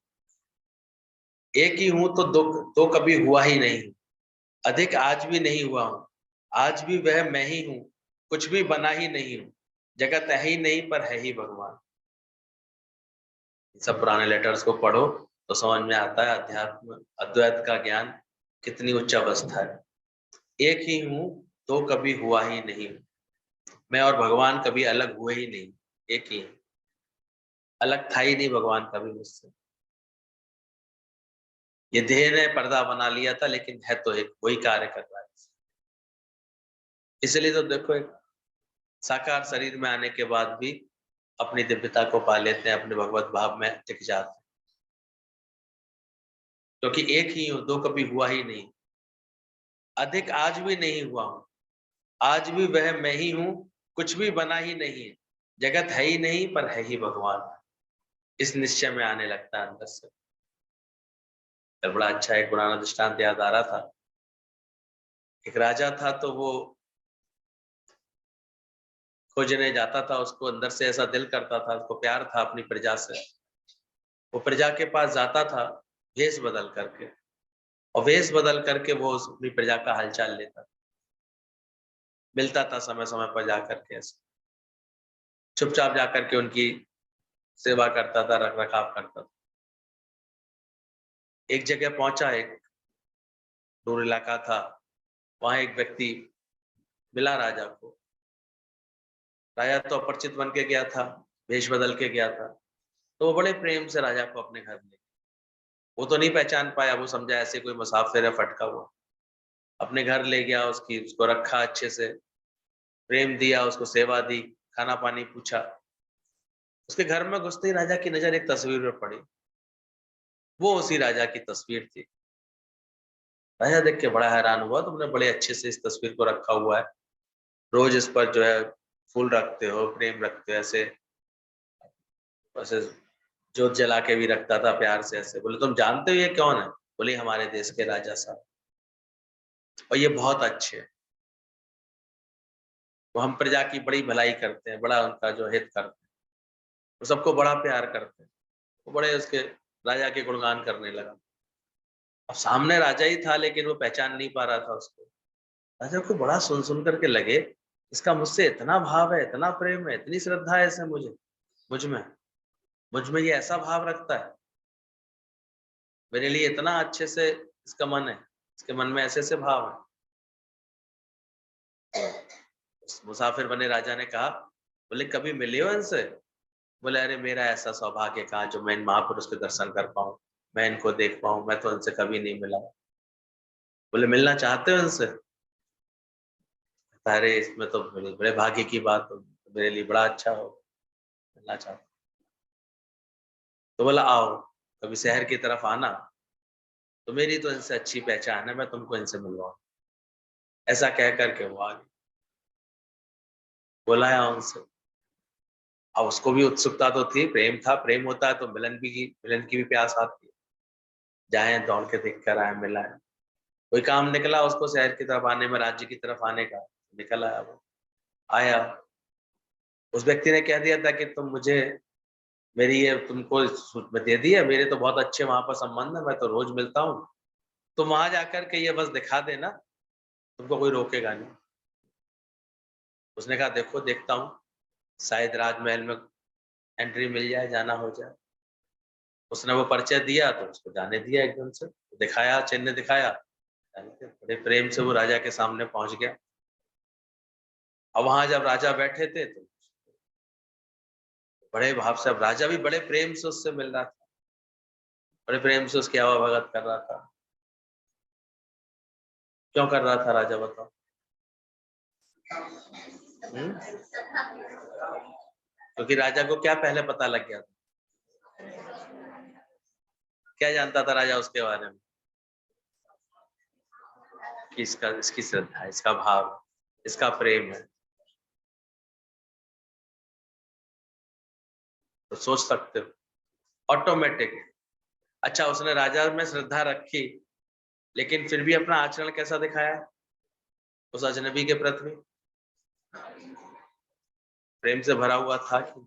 एक ही हूं तो दो कभी हुआ ही नहीं, अधिक आज भी नहीं हुआ हूं, आज भी वह मैं ही हूं, कुछ भी बना ही नहीं हूं, जगत है ही नहीं पर है ही भगवान। सब पुराने लेटर्स को पढ़ो तो समझ में आता है अध्यात्म अद्वैत का ज्ञान कितनी उच्च अवस्था है। एक ही हूं, दो कभी हुआ ही नहीं, मैं और भगवान कभी अलग हुए ही नहीं, एक ही, अलग था ही नहीं भगवान कभी मुझसे। ये देह ने पर्दा बना लिया था, लेकिन है तो एक, वही कार्य कर रहा है। इसलिए तो देखो, एक साकार शरीर में आने के बाद भी अपनी दिव्यता को पा लेते हैं, अपने भगवत भाव में टिक जाते हैं, क्योंकि एक ही हूं, दो कभी हुआ ही नहीं, अधिक आज भी नहीं हुआ हूं, आज भी वह मैं ही हूं, कुछ भी बना ही नहीं है, जगत है ही नहीं पर है ही भगवान। इस निश्चय में आने लगता है अंदर से। तो बड़ा अच्छा एक पुराना दृष्टांत याद आ रहा था। एक राजा था, तो वो खोजने जाता था, उसको अंदर से ऐसा दिल करता था, उसको प्यार था अपनी प्रजा से, वो प्रजा के पास जाता था वेश बदल करके, और वेश बदल करके वो अपनी प्रजा का हालचाल लेता था, मिलता था समय समय पर जाकर के, ऐसे चुपचाप जाकर के उनकी सेवा करता था, रख रखाव करता था। एक जगह पहुंचा, एक दूर इलाका था, वहां एक व्यक्ति मिला राजा को। राजा तो अपरिचित बन के गया था, वेश बदल के गया था, तो वो बड़े प्रेम से राजा को अपने घर ले, वो तो नहीं पहचान पाया, वो समझा ऐसे कोई मुसाफिर है फटका हुआ, अपने घर ले गया, उसको रखा अच्छे से, प्रेम दिया, उसको सेवा दी, खाना पानी पूछा। उसके घर में घुसते ही राजा की नजर एक तस्वीर पर पड़ी, वो उसी राजा की तस्वीर थी। राजा देख के बड़ा हैरान हुआ, तुमने बड़े अच्छे से इस तस्वीर को रखा हुआ है, रोज इस पर जो है फूल रखते हो, प्रेम रखते हो, ऐसे वैसे जोत जला के भी रखता था प्यार से ऐसे। बोले तुम जानते हो ये कौन है? बोले हमारे देश के राजा साहब, और ये बहुत अच्छे हैं, वो हम प्रजा की बड़ी भलाई करते हैं, बड़ा उनका जो हित करते हैं, वो सबको बड़ा प्यार करते हैं। वो बड़े उसके राजा के गुणगान करने लगा। अब सामने राजा ही था, लेकिन वो पहचान नहीं पा रहा था उसको। राजा को बड़ा सुन सुन करके लगे, इसका मुझसे इतना भाव है, इतना प्रेम है, इतनी श्रद्धा है इसे मुझ में ये ऐसा भाव रखता है, मेरे लिए इतना अच्छे से इसका मन है। उसके मन में ऐसे ऐसे भाव है। उस मुसाफिर बने राजा ने कहा, बोले कभी मिले हो इनसे? बोले अरे मेरा ऐसा सौभाग्य कहा जो मैं इन महापुरुष के दर्शन कर पाऊं, मैं इनको देख पाऊं, मैं तो इनसे कभी नहीं मिला। बोले मिलना चाहते हो इनसे? अरे इसमें तो बड़े बड़े भाग्य की बात हो, मेरे लिए बड़ा अच्छा हो, मिलना चाहता। तो बोला आओ कभी शहर की तरफ आना, तो मेरी तो इनसे अच्छी पहचान है, मैं तुमको इनसे मिलवाऊं। ऐसा कह करके वो आ गए, बुलाया उनसे। अब उसको भी उत्सुकता तो थी, प्रेम था, प्रेम होता है तो मिलन की भी प्यास आती है। जाए दौड़ के देख कर आए, मिला है। कोई काम निकला उसको शहर की तरफ आने में, राज्य की तरफ आने का, निकल आया वो। आया, उस व्यक्ति ने कह दिया था कि तुम मुझे मेरी ये तुमको में दे दिया, मेरे तो बहुत अच्छे वहां पर संबंध है, मैं तो रोज मिलता हूँ, तुम वहां जाकर के ये बस दिखा देना, तुमको कोई रोकेगा नहीं। उसने कहा देखो देखता हूँ, शायद राजमहल में एंट्री मिल जाए, जाना हो जाए। उसने वो परिचय दिया तो उसको जाने दिया एकदम से, दिखाया, चिन्ह दिखाया, बड़े प्रेम से वो राजा के सामने पहुंच गया। और वहां जब राजा बैठे थे तो बड़े भाव से, अब राजा भी बड़े प्रेम से उससे मिल रहा था, बड़े प्रेम से उसकी आवा भगत कर रहा था। क्यों कर रहा था राजा, बताओ? क्योंकि राजा को क्या पहले पता लग गया था? क्या जानता था राजा उसके बारे में? कि इसकी श्रद्धा, इसका भाव, इसका प्रेम है। तो सोच सकते हो ऑटोमेटिक। अच्छा उसने राजा में श्रद्धा रखी, लेकिन फिर भी अपना आचरण कैसा दिखाया उस अजनबी के प्रति? प्रेम से भरा हुआ था कि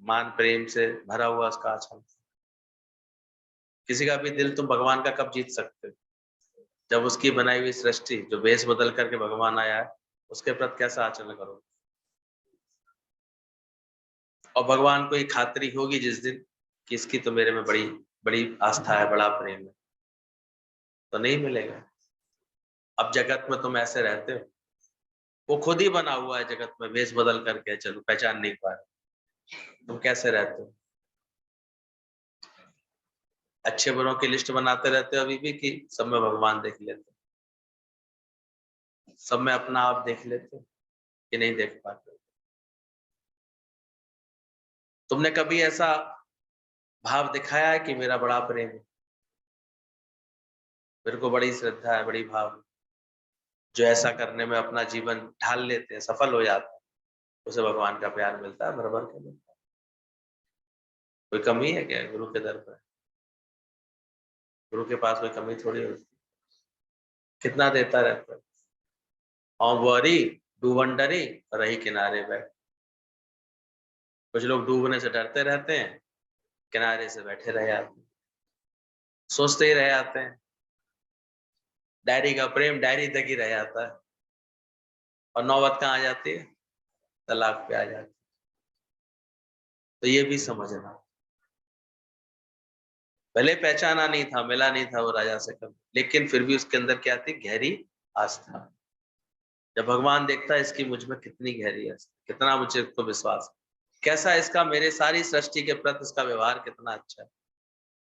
मान प्रेम से भरा हुआ उसका आचरण? किसी का भी दिल तुम भगवान का कब जीत सकते हो? जब उसकी बनाई हुई सृष्टि, जो वेश बदल करके भगवान आया है, उसके प्रति कैसा आचरण करो? और भगवान को ये खातरी होगी जिस दिन कि इसकी तो मेरे में बड़ी बड़ी आस्था है, बड़ा प्रेम है, तो नहीं मिलेगा। अब जगत में तुम ऐसे रहते हो, वो खुद ही बना हुआ है जगत में, वेश बदल करके, चलो पहचान नहीं पा रहे, तुम कैसे रहते हो? अच्छे बुरों की लिस्ट बनाते रहते हो अभी भी, कि सब में भगवान देख लेते हो, सब में अपना आप देख लेते हो कि नहीं देख पाते? तुमने कभी ऐसा भाव दिखाया है कि मेरा बड़ा प्रेम है, मेरे को बड़ी श्रद्धा है, बड़ी भाव है? जो ऐसा करने में अपना जीवन ढाल लेते हैं, सफल हो जाते हैं, उसे भगवान का प्यार मिलता है, भर भर के मिलता है। कोई कमी है क्या गुरु के दर पर? गुरु के पास कोई कमी थोड़ी होती है। कितना देता रहता है। और वरी डूबंडरी, रही किनारे बैठ। कुछ लोग डूबने से डरते रहते हैं, किनारे से बैठे रह जाते हैं, सोचते ही रह जाते हैं। डायरी का प्रेम डायरी तक ही रह जाता है, और नौबत कहाँ आ जाती है? तलाक पे आ जाती है। तो ये भी समझना, भले पहचाना नहीं था, मिला नहीं था वो राजा से कभी, लेकिन फिर भी उसके अंदर क्या थी? गहरी आस्था। जब भगवान देखता है इसकी मुझ में कितनी गहरी आस्था, कितना मुझे तो विश्वास है, कैसा इसका मेरे सारी सृष्टि के प्रति इसका व्यवहार कितना अच्छा है,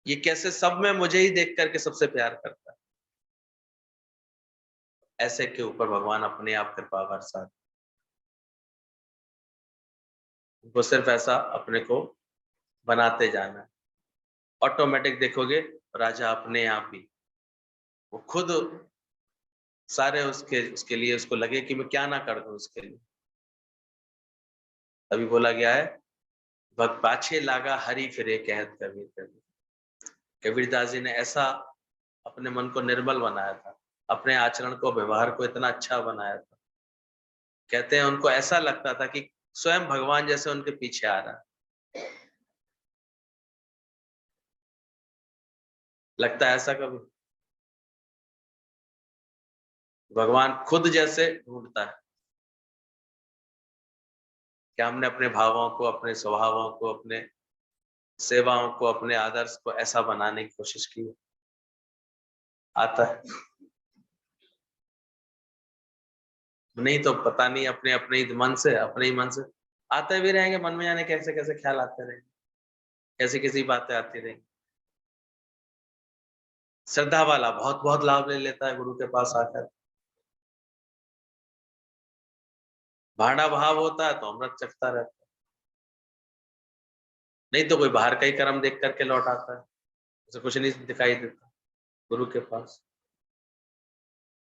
ये कैसे सब में मुझे ही देख करके सबसे प्यार करता है। ऐसे के ऊपर भगवान अपने आप कृपा बरसा, उनको सिर्फ ऐसा अपने को बनाते जाना है। ऑटोमेटिक देखोगे राजा अपने आप ही, वो खुद सारे उसके उसके लिए उसको लगे कि मैं क्या ना कर दूं उसके लिए। तभी बोला गया है, भक्त पाछे लागा हरि फिरे कहत कबीर कबीर। कबीरदास जी ने ऐसा अपने मन को निर्मल बनाया था, अपने आचरण को, व्यवहार को इतना अच्छा बनाया था। कहते हैं उनको ऐसा लगता था कि स्वयं भगवान जैसे उनके पीछे आ रहा है। लगता है ऐसा कभी? भगवान खुद जैसे ढूंढता है कि हमने अपने भावों को, अपने स्वभावों को, अपने सेवाओं को, अपने आदर्श को ऐसा बनाने की कोशिश की है? आता है? नहीं तो पता नहीं, अपने अपने ही मन से, अपने ही मन से आते भी रहेंगे, मन में जाने कैसे कैसे ख्याल आते रहेंगे, कैसी कैसी बातें आती रहेंगी। श्रद्धा वाला बहुत बहुत लाभ ले लेता है गुरु के पास आकर। भाड़ा भाव होता है तो अमृत चखता रहता है। नहीं तो कोई बाहर का ही कर्म देख करके लौट आता है, उसे कुछ नहीं दिखाई देता गुरु के पास।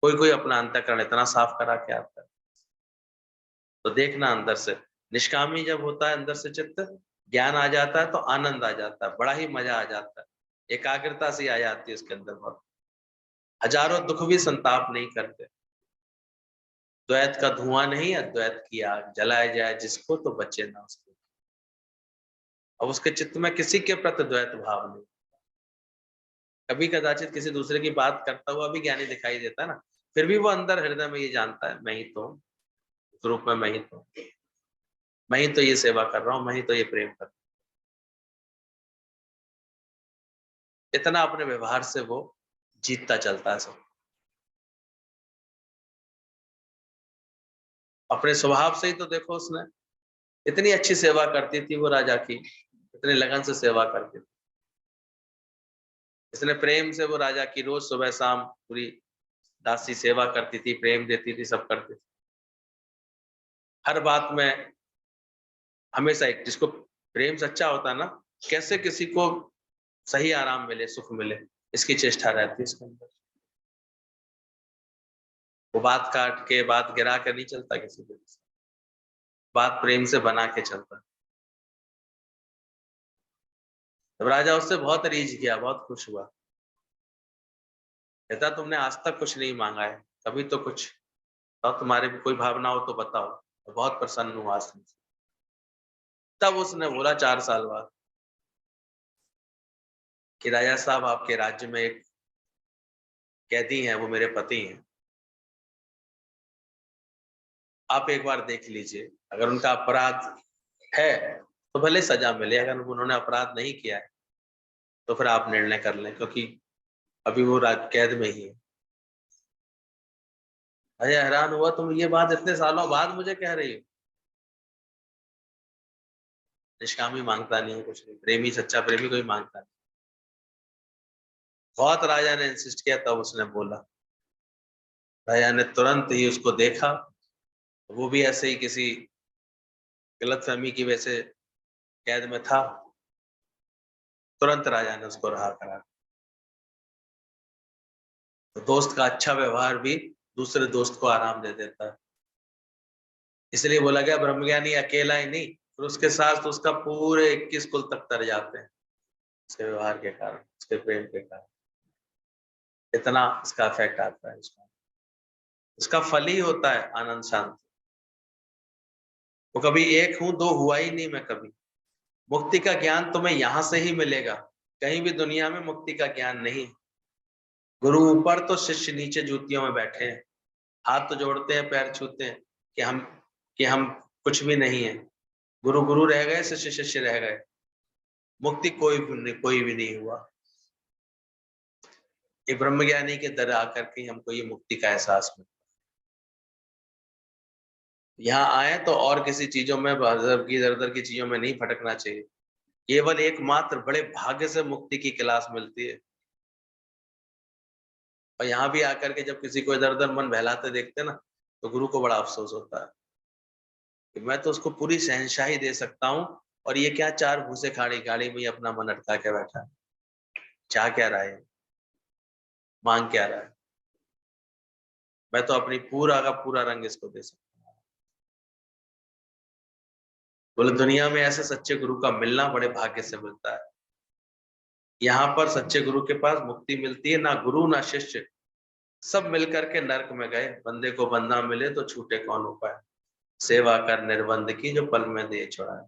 कोई कोई अपना अंतःकरण इतना साफ करा के आता है। तो देखना अंदर से, निष्कामी जब होता है अंदर से चित्त, ज्ञान आ जाता है तो आनंद आ जाता है, बड़ा ही मजा आ जाता है, एकाग्रता सी आ जाती है उसके अंदर। बहुत हजारों दुख भी संताप नहीं करते। द्वैत का धुआं नहीं, अद्वैत की आग, जलाया जाए जिसको तो बचे ना उसको। अब उसके चित्त में किसी के प्रति द्वैत भाव नहीं। कभी कदाचित किसी दूसरे की बात करता हुआ भी ज्ञानी दिखाई देता है ना, फिर भी वो अंदर हृदय में ये जानता है, मैं ही तो हूं, उस रूप में मैं ही तो, मैं ही तो ये सेवा कर रहा हूँ, मैं ही तो ये प्रेम कर रहा हूँ। इतना अपने व्यवहार से वो जीतता चलता है सब। अपने स्वभाव से ही तो देखो, उसने इतनी अच्छी सेवा करती थी वो राजा की, इतने लगन से सेवा करती थी, इसने प्रेम से वो राजा की रोज सुबह शाम पूरी दासी सेवा करती थी, प्रेम देती थी, सब करती थी। हर बात में हमेशा एक, जिसको प्रेम सच्चा होता है ना, कैसे किसी को सही आराम मिले, सुख मिले, इसकी चेष्टा रहती है इसके अंदर। वो बात काट के, बात गिरा कर नहीं चलता किसी के साथ, बात प्रेम से बना के चलता है। तब राजा उससे बहुत रीझ गया, बहुत खुश हुआ, कहता तुमने आज तक कुछ नहीं मांगा है, कभी तो कुछ, और तुम्हारे भी कोई भावना हो तो बताओ। तो बहुत प्रसन्न हुआ आज तुमसे। तब उसने बोला 4 साल बाद कि राजा साहब, आपके राज्य में एक कैदी हैं, वो मेरे पति हैं, आप एक बार देख लीजिए, अगर उनका अपराध है तो भले सजा मिले, अगर उन्होंने अपराध नहीं किया है तो फिर आप निर्णय कर लें, क्योंकि अभी वो कैद में ही है। अरे हैरान हुआ, तुम ये बात इतने सालों बाद मुझे कह रही हो? निष्कामी मांगता नहीं है कुछ नहीं, प्रेमी, सच्चा प्रेमी कोई मांगता नहीं। बहुत राजा ने इंसिस्ट किया, तब उसने बोला। राजा ने तुरंत ही उसको देखा, वो भी ऐसे ही किसी गलतफहमी की वजह से कैद में था, तुरंत राजा ने उसको रहा करा। तो दोस्त का अच्छा व्यवहार भी दूसरे दोस्त को आराम दे देता है। इसलिए बोला गया ब्रह्मज्ञानी अकेला ही नहीं, फिर उसके साथ तो उसका पूरे 21 कुल तक तर जाते हैं, उसके व्यवहार के कारण, उसके प्रेम के कारण। इतना इसका इफेक्ट आता है उसका। उसका फल ही होता है आनंद शांति। वो कभी एक हूं दो हुआ ही नहीं मैं कभी। मुक्ति का ज्ञान तुम्हें यहाँ से ही मिलेगा, कहीं भी दुनिया में मुक्ति का ज्ञान नहीं। गुरु ऊपर तो शिष्य नीचे जूतियों में बैठे हैं, हाथ तो जोड़ते हैं, पैर छूते हैं कि हम कुछ भी नहीं है। गुरु गुरु रह गए, शिष्य शिष्य रह गए, मुक्ति कोई भी नहीं हुआ। ये ब्रह्मज्ञानी के दर आकर के हमको ये मुक्ति का एहसास मिला। यहाँ आए तो और किसी चीजों में, इधर उधर की चीजों में नहीं भटकना चाहिए। केवल एकमात्र बड़े भाग्य से मुक्ति की क्लास मिलती है। और यहाँ भी आकर के जब किसी को इधर उधर मन बहलाते देखते ना, तो गुरु को बड़ा अफसोस होता है कि मैं तो उसको पूरी शहंशाही दे सकता हूँ, और ये क्या 4 भूसे खाड़ी गाड़ी में ही अपना मन अटका के बैठा है। चाह क्या रहा है, मांग क्या रहा है? मैं तो अपनी पूरा का पूरा रंग इसको दे सकता हूँ। बोले दुनिया में ऐसे सच्चे गुरु का मिलना बड़े भाग्य से मिलता है। यहाँ पर सच्चे गुरु के पास मुक्ति मिलती है, ना गुरु ना शिष्य, सब मिलकर के नरक में गए। बंदे को बंदा मिले तो छूटे कौन उपाय, सेवा कर निर्बंध की जो पल में दे छुड़ाए।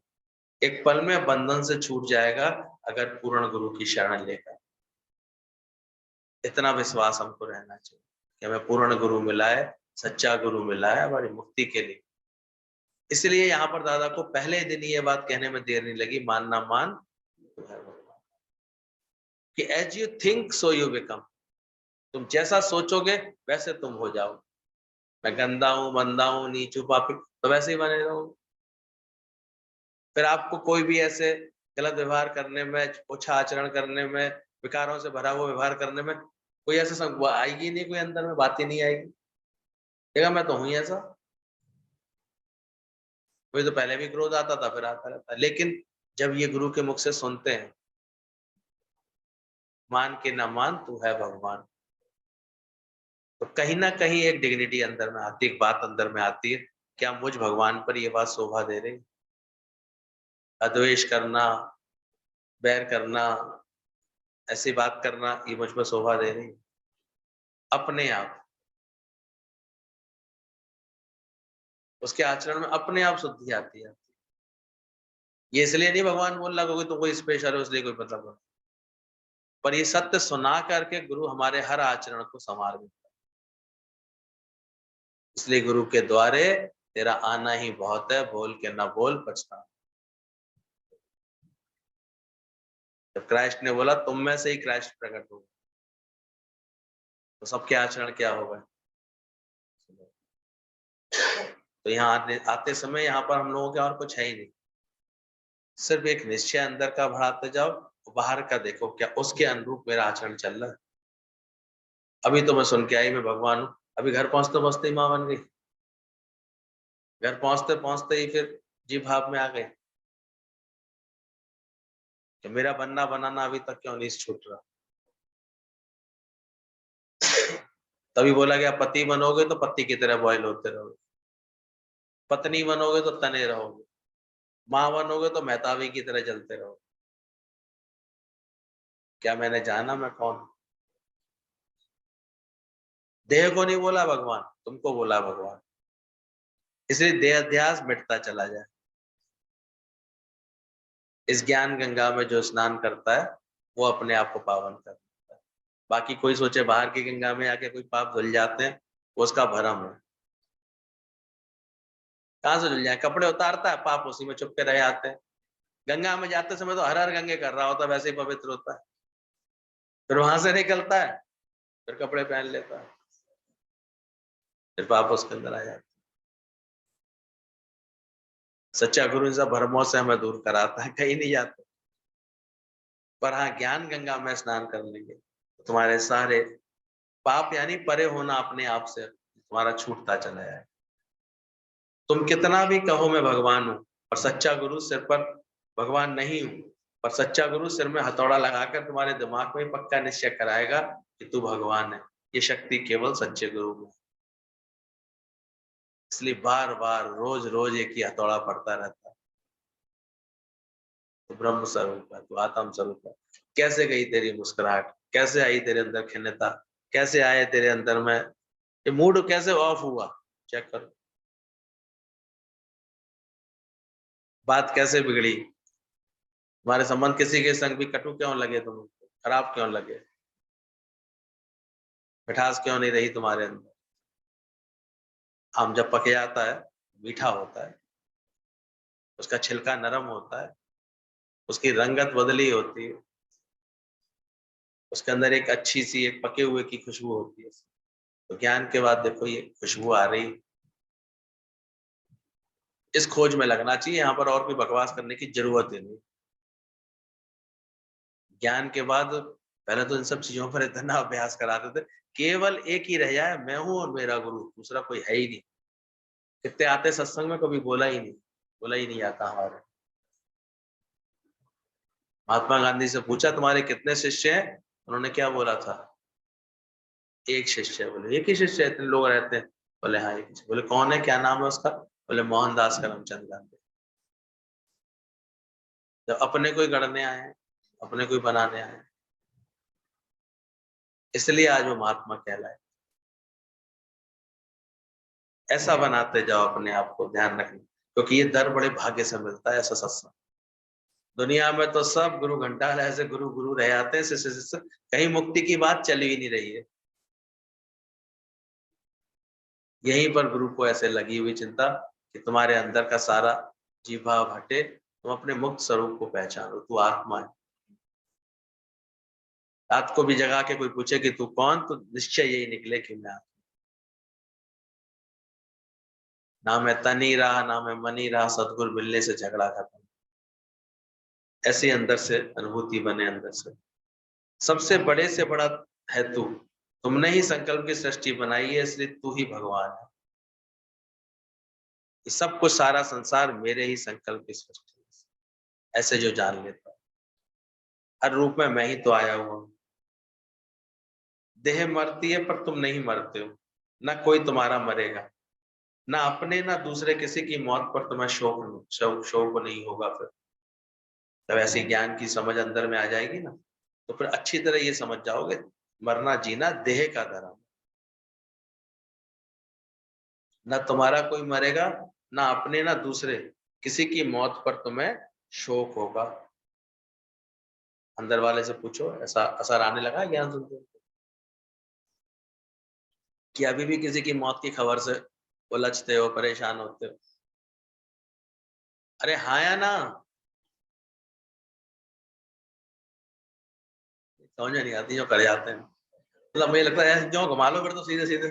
एक पल में बंधन से छूट जाएगा अगर पूर्ण गुरु की शरण लेकर। इतना विश्वास हमको रहना चाहिए कि हमें पूर्ण गुरु मिला है, सच्चा गुरु मिला है हमारी मुक्ति के लिए। इसलिए यहाँ पर दादा को पहले दिन ये बात कहने में देर नहीं लगी, मानना मान कि as you think so you become, तुम जैसा सोचोगे वैसे तुम हो जाओ। मैं गंदा हूं, मंदा हूं, नीचू पापी, तो वैसे ही बने रहो। फिर आपको कोई भी ऐसे गलत व्यवहार करने में, ओछा आचरण करने में, विकारों से भरा हुआ व्यवहार करने में कोई ऐसा वो आएगी नहीं, कोई अंदर में बात ही नहीं आएगी। देखा मैं तो हूं ही ऐसा। कोई तो पहले भी क्रोध आता था, फिर आता रहता है। लेकिन जब ये गुरु के मुख से सुनते हैं, मान के ना मान तू है भगवान, तो कहीं ना कहीं एक डिग्निटी अंदर में आती है, एक बात अंदर में आती है, क्या मुझ भगवान पर ये बात शोभा दे रही? अद्वेष करना, बैर करना, ऐसी बात करना, ये मुझ पर शोभा दे रही? अपने आप उसके आचरण में अपने आप शुद्धि आती है। ये इसलिए नहीं भगवान बोल रहा क्योंकि तुम कोई स्पेशल हो इसलिए कोई मतलब नहीं, पर ये सत्य सुना करके गुरु हमारे हर आचरण को संवार देता है। इसलिए गुरु के द्वारे तेरा आना ही बहुत है, बोल के ना बोल पछता। जब क्राइस्ट ने बोला तुम में से ही क्राइस्ट प्रकट होगा, तो सबके आचरण क्या होगा? तो यहाँ आते समय यहाँ पर हम लोगों के और कुछ है ही नहीं, सिर्फ एक निश्चय अंदर का बढ़ाते जाओ, बाहर का देखो क्या उसके अनुरूप मेरा आचरण चल रहा है। अभी तो मैं सुन के आई मैं भगवान हूँ, अभी घर पहुंचते पहुंचते ही माँ बन गई, घर पहुंचते पहुंचते ही फिर जी भाव में आ गए कि मेरा बनना बनाना अभी तक क्यों नहीं छूट रहा। तभी बोला गया पति बनोगे तो पति की तरह बॉयल होते रहोगे, पत्नी बनोगे तो तने रहोगे, माँ बनोगे तो महताबी की तरह जलते रहोगे। क्या मैंने जाना मैं कौन हूं? देह को नहीं बोला भगवान, तुमको बोला भगवान। इसलिए देह अध्यास मिटता चला जाए। इस ज्ञान गंगा में जो स्नान करता है वो अपने आप को पावन करता है। बाकी कोई सोचे बाहर की गंगा में आके कोई पाप धुल जाते हैं, वो उसका भ्रम है। कहाँ से धुल जाए? कपड़े उतारता है, पाप उसी में चुपके रह आते हैं। गंगा में जाते समय तो हर हर गंगे कर रहा होता है, वैसे ही पवित्र होता है। फिर वहां से निकलता है, फिर कपड़े पहन लेता है, फिर पाप उसके अंदर आ जाता है। सच्चा गुरु इन सब भ्रमों से हमें दूर कराता है, कहीं नहीं जाते। पर हाँ, ज्ञान गंगा में स्नान कर लेंगे तो तुम्हारे सारे पाप यानी परे होना अपने आप से तुम्हारा छूटता चला जाए। तुम कितना भी कहो मैं भगवान हूं, और सच्चा गुरु सिर पर भगवान नहीं हूं, पर सच्चा गुरु सिर में हथौड़ा लगाकर तुम्हारे दिमाग में पक्का निश्चय कराएगा कि तू भगवान है। ये शक्ति केवल सच्चे गुरु में। इसलिए बार बार रोज रोज एक ही हथौड़ा पड़ता रहता है। तो ब्रह्म स्वरूप है, तू आत्म स्वरूप है। कैसे गई तेरी मुस्कुराहट, कैसे आई तेरे अंदर खिन्नता, कैसे आए तेरे अंदर में ये मूड, कैसे ऑफ हुआ? चेक करो, बात कैसे बिगड़ी, तुम्हारे संबंध किसी के संग भी कटु क्यों लगे, तुमको खराब क्यों लगे, मिठास क्यों नहीं रही तुम्हारे अंदर? आम जब पक जाता है मीठा होता है, उसका छिलका नरम होता है, उसकी रंगत बदली होती है, उसके अंदर एक अच्छी सी एक पके हुए की खुशबू होती है। तो ज्ञान के बाद देखो ये खुशबू आ रही, इस खोज में लगना चाहिए। यहाँ पर और कोई बकवास करने की जरूरत ही नहीं। ज्ञान के बाद पहले तो इन सब चीजों पर इतना अभ्यास कराते थे, केवल एक ही रह जाए, मैं हूं और मेरा गुरु, दूसरा कोई है ही नहीं। कितने आते सत्संग में, कभी बोला ही नहीं, बोला ही नहीं जाता हमारे। महात्मा गांधी से पूछा तुम्हारे कितने शिष्य हैं, उन्होंने क्या बोला था? एक शिष्य। बोले एक ही शिष्य, इतने लोग रहते हैं? बोले हाँ एक ही। बोले कौन है, क्या नाम है उसका? बोले मोहनदास करमचंद गांधी। जब अपने कोई गढ़ने आए, अपने कोई बनाने आए, इसलिए आज वो महात्मा कहलाए। ऐसा बनाते जाओ अपने आप को, ध्यान रखना, क्योंकि ये दर बड़े भाग्य से मिलता है ऐसा सत्संग। दुनिया में तो सब गुरु घंटाल ऐसे गुरु गुरु रह जाते हैं, शिष्य कहीं मुक्ति की बात चली ही नहीं रही है। यहीं पर गुरु को ऐसे लगी हुई चिंता कि तुम्हारे अंदर का सारा जीव भाव हटे, तुम अपने मुक्त स्वरूप को पहचानो, तू आत्मा है। रात को भी जगा के कोई पूछे कि तू कौन, तो निश्चय यही निकले कि मैं आत्मा। ना मैं तन ही रहा, ना मैं मन ही रहा, सदगुरु मिलने से झगड़ा खत्म। ऐसी अंदर से अनुभूति बने, अंदर से सबसे बड़े से बड़ा है तू, तुमने ही संकल्प की सृष्टि बनाई है, इसलिए तू ही भगवान है। ये सब कुछ सारा संसार मेरे ही संकल्प की सृष्टि है। ऐसे जो जान लेता है, हर रूप में मैं ही तो आया हुआ हूं। देह मरती है पर तुम नहीं मरते हो, ना कोई तुम्हारा मरेगा, ना अपने ना दूसरे किसी की मौत पर तुम्हें शोक नहीं होगा। फिर जब ऐसी ज्ञान की समझ अंदर में आ जाएगी ना, तो फिर अच्छी तरह ये समझ जाओगे, मरना जीना देह का धर्म, ना तुम्हारा कोई मरेगा, ना अपने ना दूसरे किसी की मौत पर तुम्हें शोक होगा। अंदर वाले से पूछो, ऐसा असर आने लगा ज्ञान सुनते हुए? कि अभी भी किसी की मौत की खबर से उलझते हो, परेशान होते हो? अरे हाँ या ना? समझ में नहीं आती, जो कर जाते हैं। मतलब मुझे लगता है जो घुमा लो फिर तो सीधे सीधे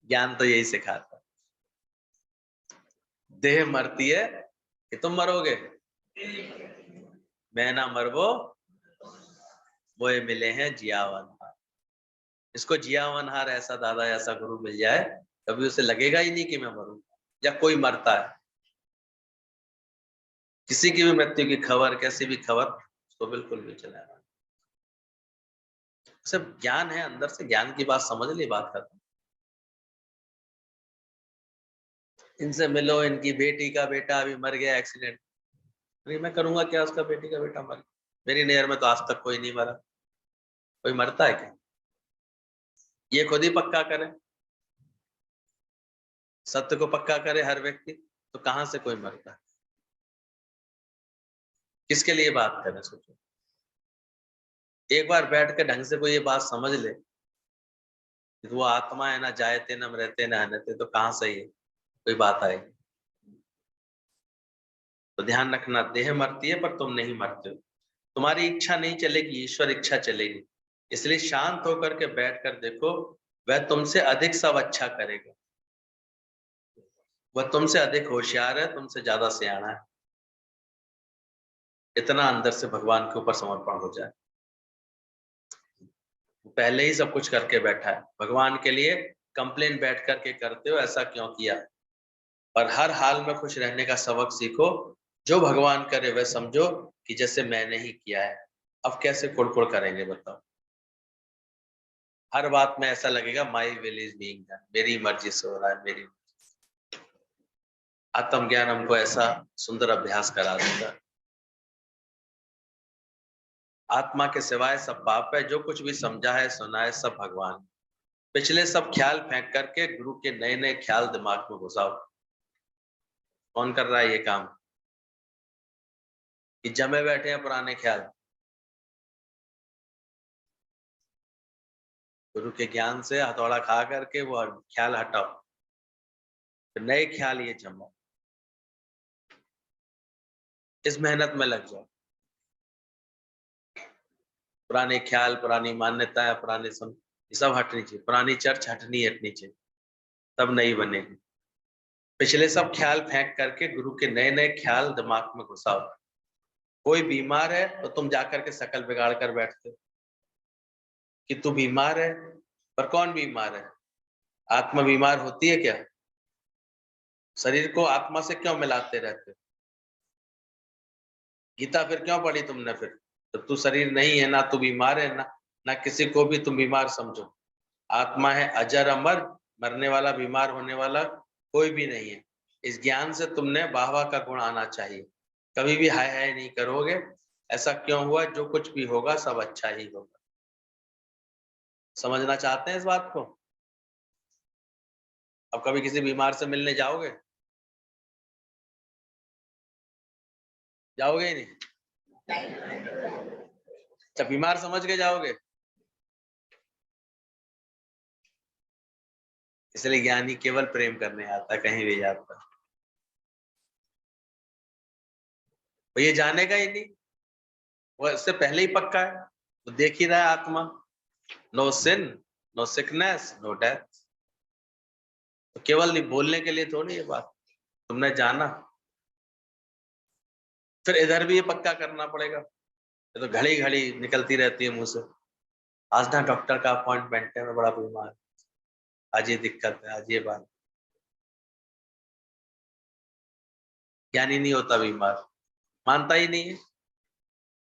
ज्ञान तो यही सिखाता है। देह मरती है कि तुम मरोगे, मैं ना मरबो मोए मिले हैं जियावन हार। इसको जियावन हार ऐसा दादा ऐसा गुरु मिल जाए, कभी उसे लगेगा ही नहीं कि मैं मरूंगा या कोई मरता है। किसी की भी मृत्यु की खबर, कैसी भी खबर, उसको बिल्कुल भी चलाना। सिर्फ ज्ञान है, अंदर से ज्ञान की बात समझ ली, बात खत्म। इनसे मिलो, इनकी बेटी का बेटा अभी मर गया एक्सीडेंट, अरे मैं करूंगा क्या, उसका बेटी का बेटा मर गया। मेरी नजर में तो आज तक कोई नहीं मरा। कोई मरता है क्या? ये खुद ही पक्का करे, सत्य को पक्का करे हर व्यक्ति, तो कहां से कोई मरता है? किसके लिए बात करें, सोचो। एक बार बैठ के ढंग से कोई ये बात समझ ले कि वो आत्मा है, ना जायते न मरते न हनते, तो कहां से ये कोई बात आएगी? तो ध्यान रखना, देह मरती है पर तुम नहीं मरते हो। तुम्हारी इच्छा नहीं चलेगी, ईश्वर इच्छा चलेगी। इसलिए शांत होकर के बैठ कर देखो, वह तुमसे अधिक सब अच्छा करेगा। वह तुमसे अधिक होशियार है, तुमसे ज्यादा सियाना है। इतना अंदर से भगवान के ऊपर समर्पण हो जाए। पहले ही सब कुछ करके बैठा है, भगवान के लिए कंप्लेन बैठ करके करते हो, ऐसा क्यों किया? और हर हाल में खुश रहने का सबक सीखो। जो भगवान करे वह समझो कि जैसे मैंने ही किया है। अब कैसे कुड़कुड़ करेंगे बताओ? हर बात में ऐसा लगेगा my will is being done, मेरी मर्जी से हो रहा है, मेरी। आत्मज्ञान हमको ऐसा सुंदर अभ्यास करा देगा। आत्मा के सिवाय सब पाप है, जो कुछ भी समझा है सुना है सब भगवान। पिछले सब ख्याल फेंक करके गुरु के नए नए ख्याल दिमाग में घुसाओ। कौन कर रहा है ये काम? कि जमे बैठे हैं पुराने ख्याल। गुरु के ज्ञान से हथौड़ा खा करके वो ख्याल हटाओ, तो नए ख्याल ये जमाओ। इस मेहनत में लग जाओ। पुराने ख्याल, पुरानी मान्यताएं, पुराने ये सब हटनी चाहिए। पुरानी चर्च हटनी चाहिए, तब नई बनेगी। पिछले सब ख्याल फेंक करके गुरु के नए नए ख्याल दिमाग में घुसाओ। कोई बीमार है तो तुम जाकर के शकल बिगाड़ कर बैठते हो कि तू बीमार है, पर कौन बीमार है? आत्मा बीमार होती है क्या? शरीर को आत्मा से क्यों मिलाते रहते हो? गीता फिर क्यों पढ़ी तुमने फिर? तो तू शरीर नहीं है, ना तू बीमार है, ना किसी को भी तुम बीमार समझो। आत्मा है अजर अमर, मरने वाला, बीमार होने वाला कोई भी नहीं है। इस ज्ञान से तुमने वाह वाह का गुण आना चाहिए। कभी भी हाय हाय नहीं करोगे। ऐसा क्यों हुआ? जो कुछ भी होगा सब अच्छा ही होगा। समझना चाहते हैं इस बात को? अब कभी किसी बीमार से मिलने जाओगे? जाओगे ही नहीं? अच्छा, बीमार समझ के जाओगे? इसलिए ज्ञानी केवल प्रेम करने आता है, कहीं भी जाता है। तो ये जानेगा ही नहीं, वो इससे पहले ही पक्का है। तो देख ही रहा है आत्मा, no sin, no sickness, no death. तो केवल नहीं बोलने के लिए थोड़ी ये बात, तुमने जाना। फिर इधर भी ये पक्का करना पड़ेगा। ये तो घड़ी घड़ी निकलती रहती है मुंह से, आज ना डॉक्टर का अपॉइंटमेंट है, मैं बड़ा बीमार, आज ये दिक्कत है, आज ये बात। ज्ञानी नहीं होता बीमार, मानता ही नहीं है।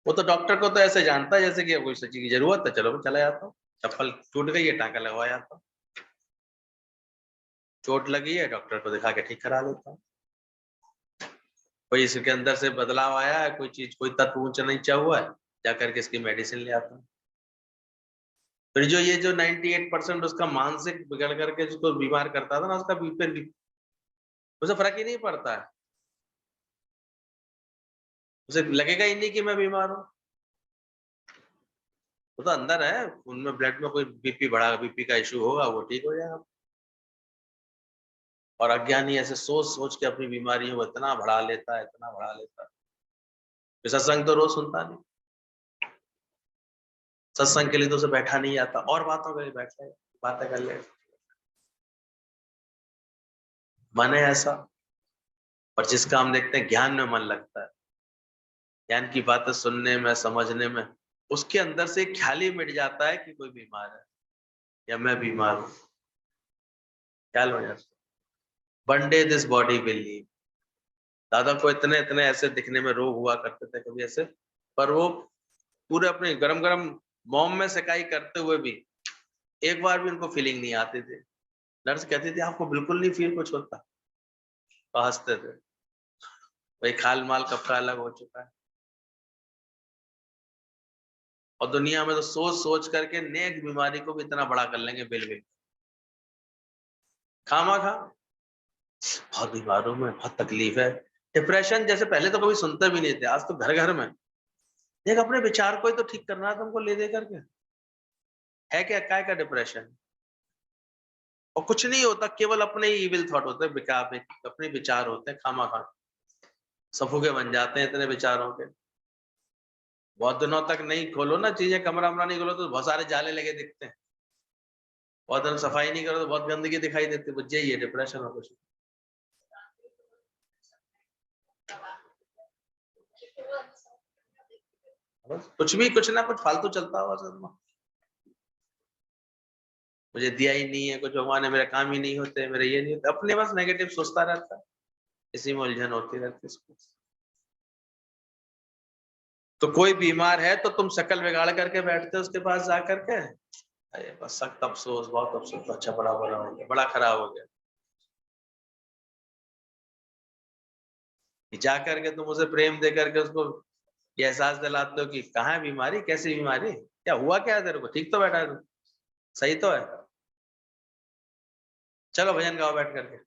वो तो डॉक्टर को तो ऐसे जानता है जैसे कि कोई सच्ची की जरूरत है, चलो मैं चला जाता हूँ, चप्पल टूट गई है, टाँका लगवा जाता हूँ, चोट लगी है, डॉक्टर को दिखा के ठीक करा लेता हूँ। कोई इसके अंदर से बदलाव आया है, कोई चीज, कोई तत्व ऊंचा नीचा हुआ है, जाकर के इसकी मेडिसिन ले आता हूँ। फिर जो ये जो 98% उसका मानसिक बिगड़ करके जिसको बीमार करता था ना, उसका फिर उसे फर्क ही नहीं पड़ता है, उसे लगेगा ही नहीं कि मैं बीमार हूँ। वो तो अंदर है, उनमें ब्लड में कोई बीपी बढ़ा, बीपी का इशू होगा, वो ठीक हो जाएगा। और अज्ञानी ऐसे सोच सोच के अपनी बीमारियों को इतना बढ़ा लेता है, इतना बढ़ा लेता है। फिर सत्संग तो रोज सुनता नहीं, सत्संग के लिए तो उसे बैठा नहीं आता, और बातों के लिए बैठा है, बातें कर ले, मन है ऐसा। और जिसका हम देखते हैं ज्ञान में मन लगता है, ज्ञान की बातें सुनने में, समझने में, उसके अंदर से ख्याल ही मिट जाता है कि कोई बीमार है या मैं बीमार हूँ, ख्याल हो जाता है। One day this body will leave. दादा को इतने इतने ऐसे दिखने में रोग हुआ करते थे कभी ऐसे, पर वो पूरे अपने गरम गरम मोम में सिकाई करते हुए भी एक बार भी उनको फीलिंग नहीं आती थी। नर्स कहती थी आपको बिल्कुल नहीं फील कुछ होता, तो हंसते थे, भाई खाल माल कब का अलग हो चुका है। और दुनिया में तो सोच सोच करके नेक बीमारी को भी इतना बड़ा कर लेंगे, बिल बिल खामा खा, बहुत बीमारों में बहुत तकलीफ है। डिप्रेशन जैसे पहले तो कभी सुनते भी नहीं थे, आज तो घर घर में। देख अपने विचार को ही तो ठीक करना है तुमको, ले दे करके है क्या, काय का डिप्रेशन। और कुछ नहीं होता, केवल अपने ही इविल थॉट होते हैं, अपने विचार होते हैं, खामा खा सफुगे बन जाते हैं इतने विचारों के। बहुत दिनों तक नहीं खोलो ना चीजें, कमरा वमरा नहीं खोलो तो बहुत सारे जाले लगे दिखते हैं। बहुत दिन सफाई नहीं करो तो बहुत गंदगी दिखाई देती है, यही है डिप्रेशन और कुछ। कुछ भी कुछ ना कुछ फालतू चलता हुआ सब में। मुझे दिया ही नहीं है कुछ भगवान ने, मेरे काम ही नहीं होते, मेरे ये नहीं होते, अपने बस नेगेटिव सोचता रहता है, इसी में उलझन होती रहती है इसको। तो कोई बीमार है तो तुम शकल बिगाड़ करके बैठते हो उसके पास जा करके, अरे बस सख्त अफसोस, बहुत अफसोस, अच्छा बड़ा बड़ा हो गया, बड़ा खराब हो गया। जा करके तुम उसे प्रेम दे करके उसको ये एहसास दिलाते हो कि कहाँ है बीमारी, कैसी बीमारी, क्या हुआ, क्या है तेरे को, ठीक तो बैठा है तू, सही तो है, चलो भजन गाओ बैठ करके,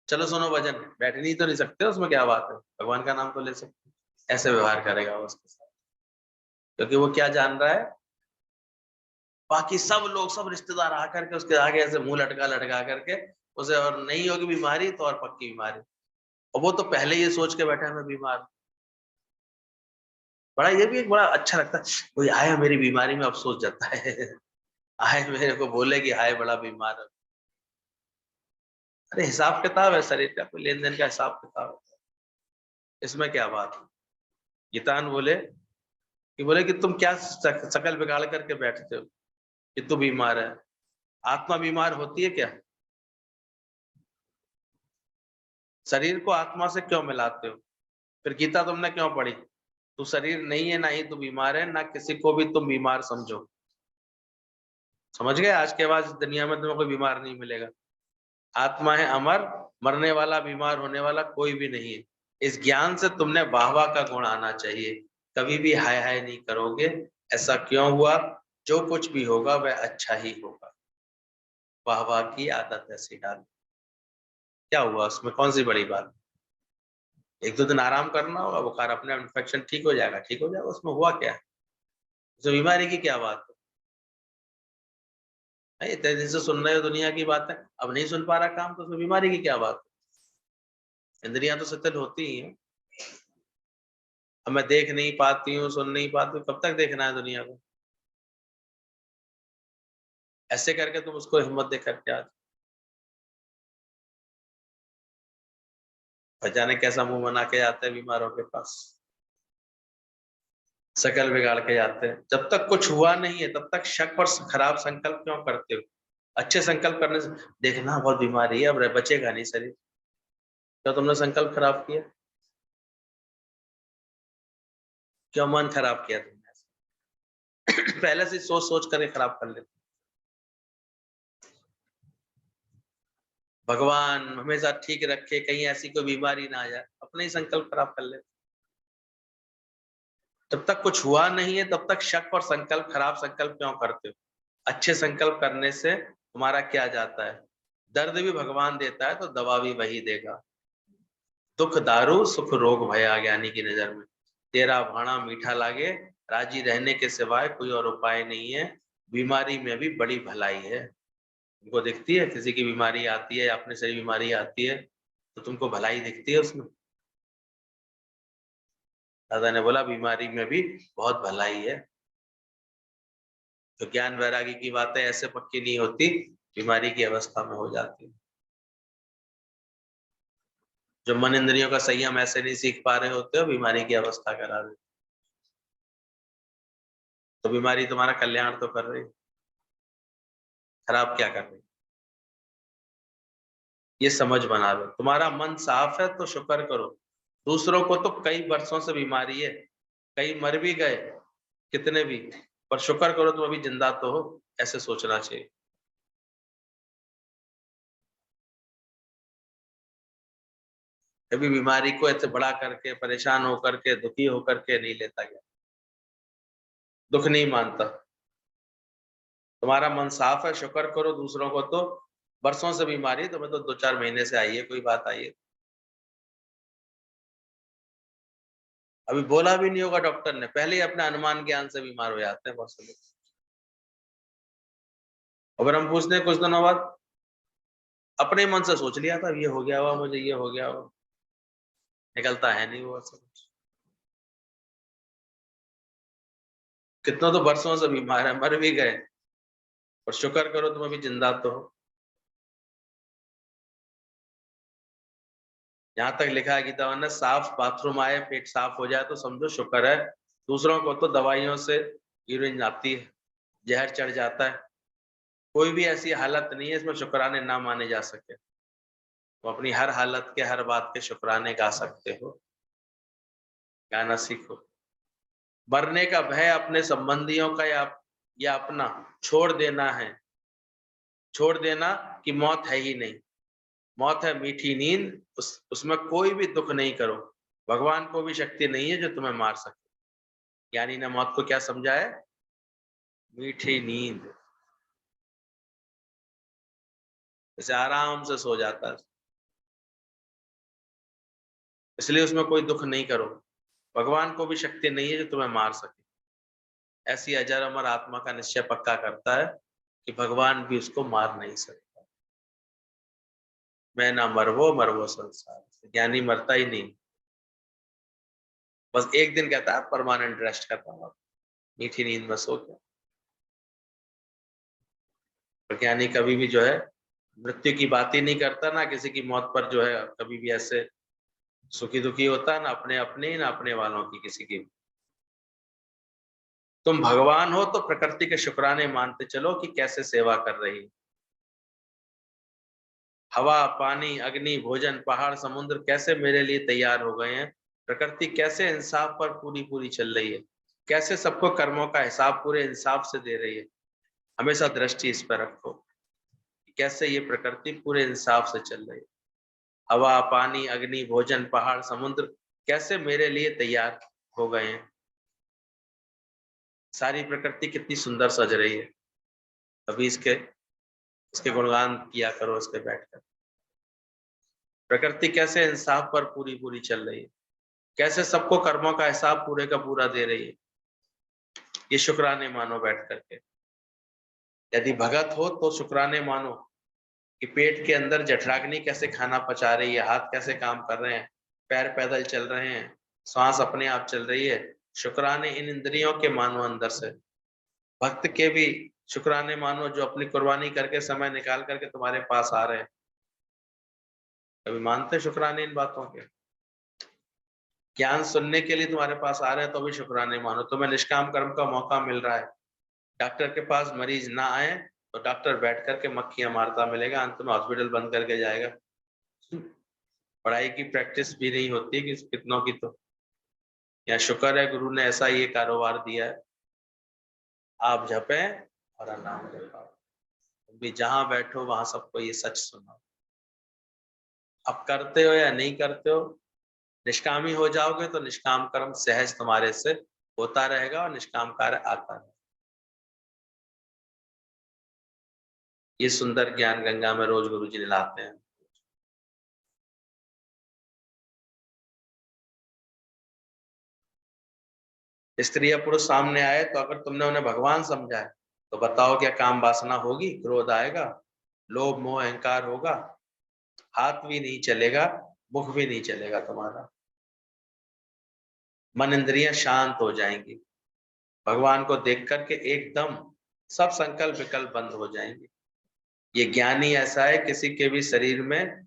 चलो सुनो भजन, बैठ नहीं तो नहीं सकते, उसमें क्या बात है, भगवान का नाम तो ले सकते। ऐसे व्यवहार करेगा वो उसके साथ, क्योंकि वो क्या जान रहा है, बाकी सब लोग, सब रिश्तेदार आकर के उसके आगे ऐसे मुंह लटका लटका करके उसे, और नहीं होगी बीमारी तो और पक्की बीमारी, और वो तो पहले ये सोच के बैठा है मैं बीमार हूं। बड़ा ये भी एक बड़ा अच्छा लगता है, कोई आया मेरी बीमारी में अफसोस जता है आए मेरे को बोले कि हाय बड़ा बीमार है। अरे हिसाब किताब है शरीर का, कोई लेन देन का हिसाब किताब है, इसमें क्या बात है। गीतान बोले कि तुम क्या शकल बिगाड़ करके बैठते हो कि तू बीमार है, आत्मा बीमार होती है क्या, शरीर को आत्मा से क्यों मिलाते हो, फिर गीता तुमने क्यों पढ़ी, तू शरीर नहीं है, ना ही तू बीमार है, ना किसी को भी तुम बीमार समझो। समझ गए, आज के बाद दुनिया में तुम्हें कोई बीमार नहीं मिलेगा, आत्मा है अमर, मरने वाला, बीमार होने वाला कोई भी नहीं है। इस ज्ञान से तुमने वाहवा का गुण आना चाहिए, कभी भी हाय हाय नहीं करोगे, ऐसा क्यों हुआ, जो कुछ भी होगा वह अच्छा ही होगा, वाहवा की आदत ऐसी डाल, क्या हुआ उसमें, कौन सी बड़ी बात, एक दो दिन आराम करना होगा, बुखार अपने इन्फेक्शन ठीक हो जाएगा, ठीक हो जाएगा, उसमें हुआ क्या, उसमें बीमारी की क्या बात है, इतने दिन से सुन रहे हो दुनिया की बातें, अब नहीं सुन पा रहा काम, तो उसमें बीमारी की क्या बात है, इंद्रियां तो शिथिल होती ही हैं। अब मैं देख नहीं पाती हूँ, सुन नहीं पाती हूँ, कब तक देखना है दुनिया को? ऐसे करके तुम उसको हिम्मत दे करके आज जाने कैसा मुंह बना के जाते हैं बीमारों के पास, शकल बिगाड़ के जाते हैं। जब तक कुछ हुआ नहीं है तब तक शक और खराब संकल्प क्यों करते हो? अच्छे संकल्प करने से देखना बहुत बीमारी है, अब बचेगा नहीं शरीर। क्यों तुमने संकल्प खराब किया? क्यों मन खराब किया तुमने? पहले से सोच सोच कर खराब कर लेते। भगवान हमेशा ठीक रखे, कहीं ऐसी कोई बीमारी ना आ जाए, अपने ही संकल्प खराब कर लेते। जब तक कुछ हुआ नहीं है तब तक शक और संकल्प, खराब संकल्प क्यों करते हो? अच्छे संकल्प करने से तुम्हारा क्या जाता है? दर्द भी भगवान देता है तो दवा भी वही देगा। दुख दारू सुख रोग भया, ज्ञानी की नजर में तेरा भाणा मीठा लागे, राजी रहने के सिवाय कोई और उपाय नहीं है। बीमारी में भी बड़ी भलाई है। तुमको दिखती है किसी की बीमारी आती है, अपने शरीर बीमारी आती है तो तुमको भलाई दिखती है उसमें? दादा ने बोला बीमारी में भी बहुत भलाई है। तो ज्ञान वैरागी की बातें ऐसे पक्की नहीं होती, बीमारी की अवस्था में हो जाती है। जो मन इंद्रियों का संयम ऐसे नहीं सीख पा रहे होते हो, बीमारी की अवस्था करा रहे। तो बीमारी तुम्हारा कल्याण तो कर रही, खराब क्या कर रही? ये समझ बना लो। तुम्हारा मन साफ है तो शुक्र करो। दूसरों को तो कई वर्षों से बीमारी है, कई मर भी गए, कितने भी, पर शुक्र करो तुम अभी जिंदा तो हो, ऐसे सोचना चाहिए। कभी बीमारी को ऐसे बड़ा करके, परेशान होकर के, दुखी होकर के नहीं लेता गया, दुख नहीं मानता। तुम्हारा मन साफ है, शुक्र करो। दूसरों को तो वर्षों से बीमारी, तुम्हें तो 2-4 महीने से आई है, कोई बात आई है। अभी बोला भी नहीं होगा डॉक्टर ने, पहले ही अपने अनुमान ज्ञान से बीमार हो जाते हैं बहुत से लोग। अगर हम पूछते हैं कुछ दिनों बाद, अपने मन से सोच लिया था ये हो गया हुआ मुझे, ये हो गया हुआ, निकलता है नहीं वो सब। कितनों तो वर्षों से बीमार है, मर भी गए, और शुक्र करो तुम अभी जिंदा तो हो। यहाँ तक लिखा है गीता में, साफ बाथरूम आए, पेट साफ हो जाए तो समझो शुक्र है। दूसरों को तो दवाइयों से यूरिन आती है, जहर चढ़ जाता है। कोई भी ऐसी हालत नहीं है इसमें शुक्राने ना माने जा सके। तो अपनी हर हालत के, हर बात के शुक्राने गा सकते हो। गाना सीखो। मरने का भय अपने संबंधियों का या अपना छोड़ देना है। छोड़ देना कि मौत है ही नहीं। मौत है मीठी नींद, उसमें कोई भी दुख नहीं करो। भगवान को भी शक्ति नहीं है जो तुम्हें मार सके। यानी ने मौत को क्या समझा है? मीठी नींद। जैसे आराम से सो जाता है, इसलिए उसमें कोई दुख नहीं करो। भगवान को भी शक्ति नहीं है जो तुम्हें मार सके। ऐसी अजर अमर आत्मा का निश्चय पक्का करता है कि भगवान भी उसको मार नहीं सकता। मैं ना मरवो संसार। ज्ञानी मरता ही नहीं, बस एक दिन कहता है परमानेंट रेस्ट करता हूँ, मीठी नींद में सो गया। ज्ञानी कभी भी जो है मृत्यु की बात ही नहीं करता, ना किसी की मौत पर जो है कभी भी ऐसे सुखी दुखी होता, ना अपने अपने ना अपने वालों की किसी की। तुम भगवान हो तो प्रकृति के शुक्राने मानते चलो कि कैसे सेवा कर रही। हवा पानी अग्नि भोजन पहाड़ समुद्र कैसे मेरे लिए तैयार हो गए हैं। प्रकृति कैसे इंसाफ पर पूरी पूरी चल रही है, कैसे सबको कर्मों का हिसाब पूरे इंसाफ से दे रही है। हमेशा दृष्टि इस पर रखो, कैसे ये प्रकृति पूरे इंसाफ से चल रही है। हवा पानी अग्नि भोजन पहाड़ समुद्र कैसे मेरे लिए तैयार हो गए हैं। सारी प्रकृति कितनी सुंदर सज रही है। अभी इसके गुणगान किया करो इसके बैठकर। प्रकृति कैसे इंसाफ पर पूरी पूरी चल रही है, कैसे सबको कर्मों का हिसाब पूरे का पूरा दे रही है। ये शुक्राने मानो बैठ करके। यदि भगत हो तो शुक्राने मानो कि पेट के अंदर जठराग्नि कैसे खाना पचा रही है, हाथ कैसे काम कर रहे हैं, पैर पैदल चल रहे हैं, श्वास अपने आप चल रही है, शुक्राने इन इंद्रियों के मानो अंदर से, भक्त के भी शुक्राने मानो जो अपनी कुर्बानी करके समय निकाल करके तुम्हारे पास आ रहे हैं। कभी मानते शुक्राने इन बातों के? ज्ञान सुनने के लिए तुम्हारे पास आ रहे हैं तो भी शुक्राने मानो। तुम्हें निष्काम कर्म का मौका मिल रहा है, डॉक्टर के पास मरीज ना आए तो डॉक्टर बैठ करके मक्खियां मारता मिलेगा, अंत में हॉस्पिटल बंद करके जाएगा। पढ़ाई की प्रैक्टिस भी नहीं होती कि कितनों की। तो या शुक्र है गुरु ने ऐसा ये कारोबार दिया है, आप जपें और नाम जपाओ, भी जहां बैठो वहां सबको ये सच सुनाओ। अब करते हो या नहीं करते हो, निष्कामी हो जाओगे तो निष्काम कर्म सहज तुम्हारे से होता रहेगा और निष्काम कार्य आता रहेगा। ये सुंदर ज्ञान गंगा में रोज गुरु जी नहलाते हैं। स्त्री या पुरुष सामने आए तो अगर तुमने उन्हें भगवान समझा है तो बताओ क्या काम वासना होगी, क्रोध आएगा, लोभ मोह अहंकार होगा, हाथ भी नहीं चलेगा, मुख भी नहीं चलेगा तुम्हारा, मन इंद्रियां शांत हो जाएंगी, भगवान को देख करके एकदम सब संकल्प विकल्प बंद हो जाएंगे। ये ज्ञान ही ऐसा है, किसी के भी शरीर में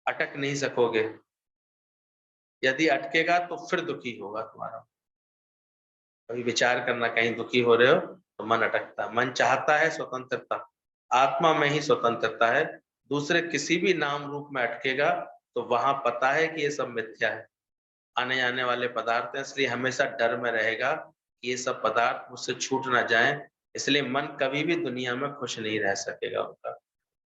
अटक नहीं सकोगे, यदि अटकेगा तो फिर दुखी होगा तुम्हारा। कभी विचार करना, कहीं दुखी हो रहे हो तो मन अटकता, मन चाहता है स्वतंत्रता, आत्मा में ही स्वतंत्रता है, दूसरे किसी भी नाम रूप में अटकेगा तो वहां पता है कि ये सब मिथ्या है, आने जाने वाले पदार्थ हैं, इसलिए हमेशा डर में रहेगा कि ये सब पदार्थ मुझसे छूट ना जाएं। इसलिए मन कभी भी दुनिया में खुश नहीं रह सकेगा उनका।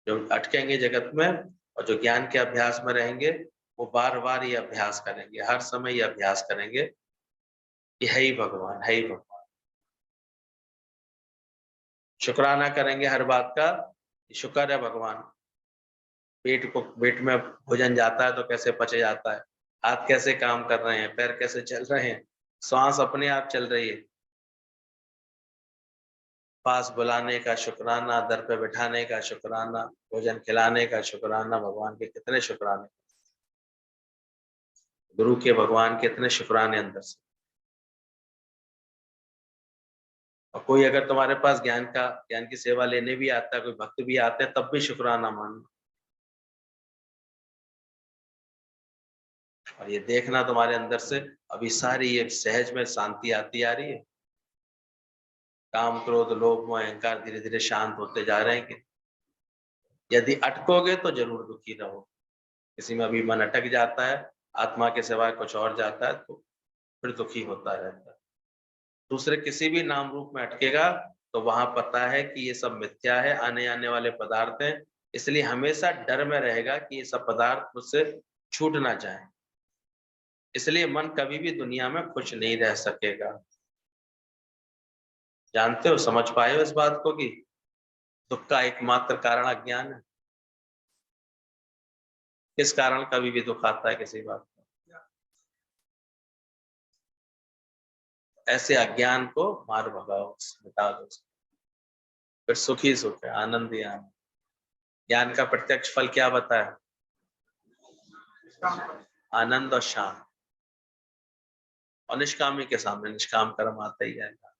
जो अटकेंगे जगत में और जो ज्ञान के अभ्यास में रहेंगे वो बार बार ये अभ्यास करेंगे, हर समय ये अभ्यास करेंगे कि है ही भगवान, है ही भगवान। शुक्राना करेंगे हर बात का, शुक्र है भगवान। पेट में भोजन जाता है तो कैसे पचे जाता है, हाथ कैसे काम कर रहे हैं, पैर कैसे चल रहे हैं, श्वास अपने आप चल रही है। पास बुलाने का शुक्राना, दर पे बिठाने का शुक्राना, भोजन खिलाने का शुक्राना, भगवान के कितने शुक्राने, गुरु के भगवान के इतने शुक्राने अंदर से। और कोई अगर तुम्हारे पास ज्ञान की सेवा लेने भी आता है, कोई भक्त भी आते हैं, तब भी शुक्राना मानना। और ये देखना तुम्हारे अंदर से अभी सारी ये सहज में शांति आती आ रही है, काम क्रोध लोभ मोह अहंकार धीरे धीरे शांत होते जा रहे हैं। कि यदि अटकोगे तो जरूर दुखी रहो, किसी में अभी मन अटक जाता है, आत्मा के सिवाय कुछ और जाता है तो फिर दुखी होता रहता है। दूसरे किसी भी नाम रूप में अटकेगा तो वहां पता है कि ये सब मिथ्या है, आने आने वाले पदार्थ हैं, इसलिए हमेशा डर में रहेगा कि ये सब पदार्थ मुझसे छूट ना जाए। इसलिए मन कभी भी दुनिया में खुश नहीं रह सकेगा। जानते हो, समझ पाए हो इस बात को कि दुख का एकमात्र कारण अज्ञान है। किस कारण कभी भी दुख आता है किसी बात का? ऐसे अज्ञान को मार भगाओ, मिटा दो, फिर सुखी सुख है, आनंद ही आनंद। ज्ञान का प्रत्यक्ष फल क्या बताया? आनंद और शांत। और निष्कामी के सामने निष्काम कर्म आता ही जाएगा।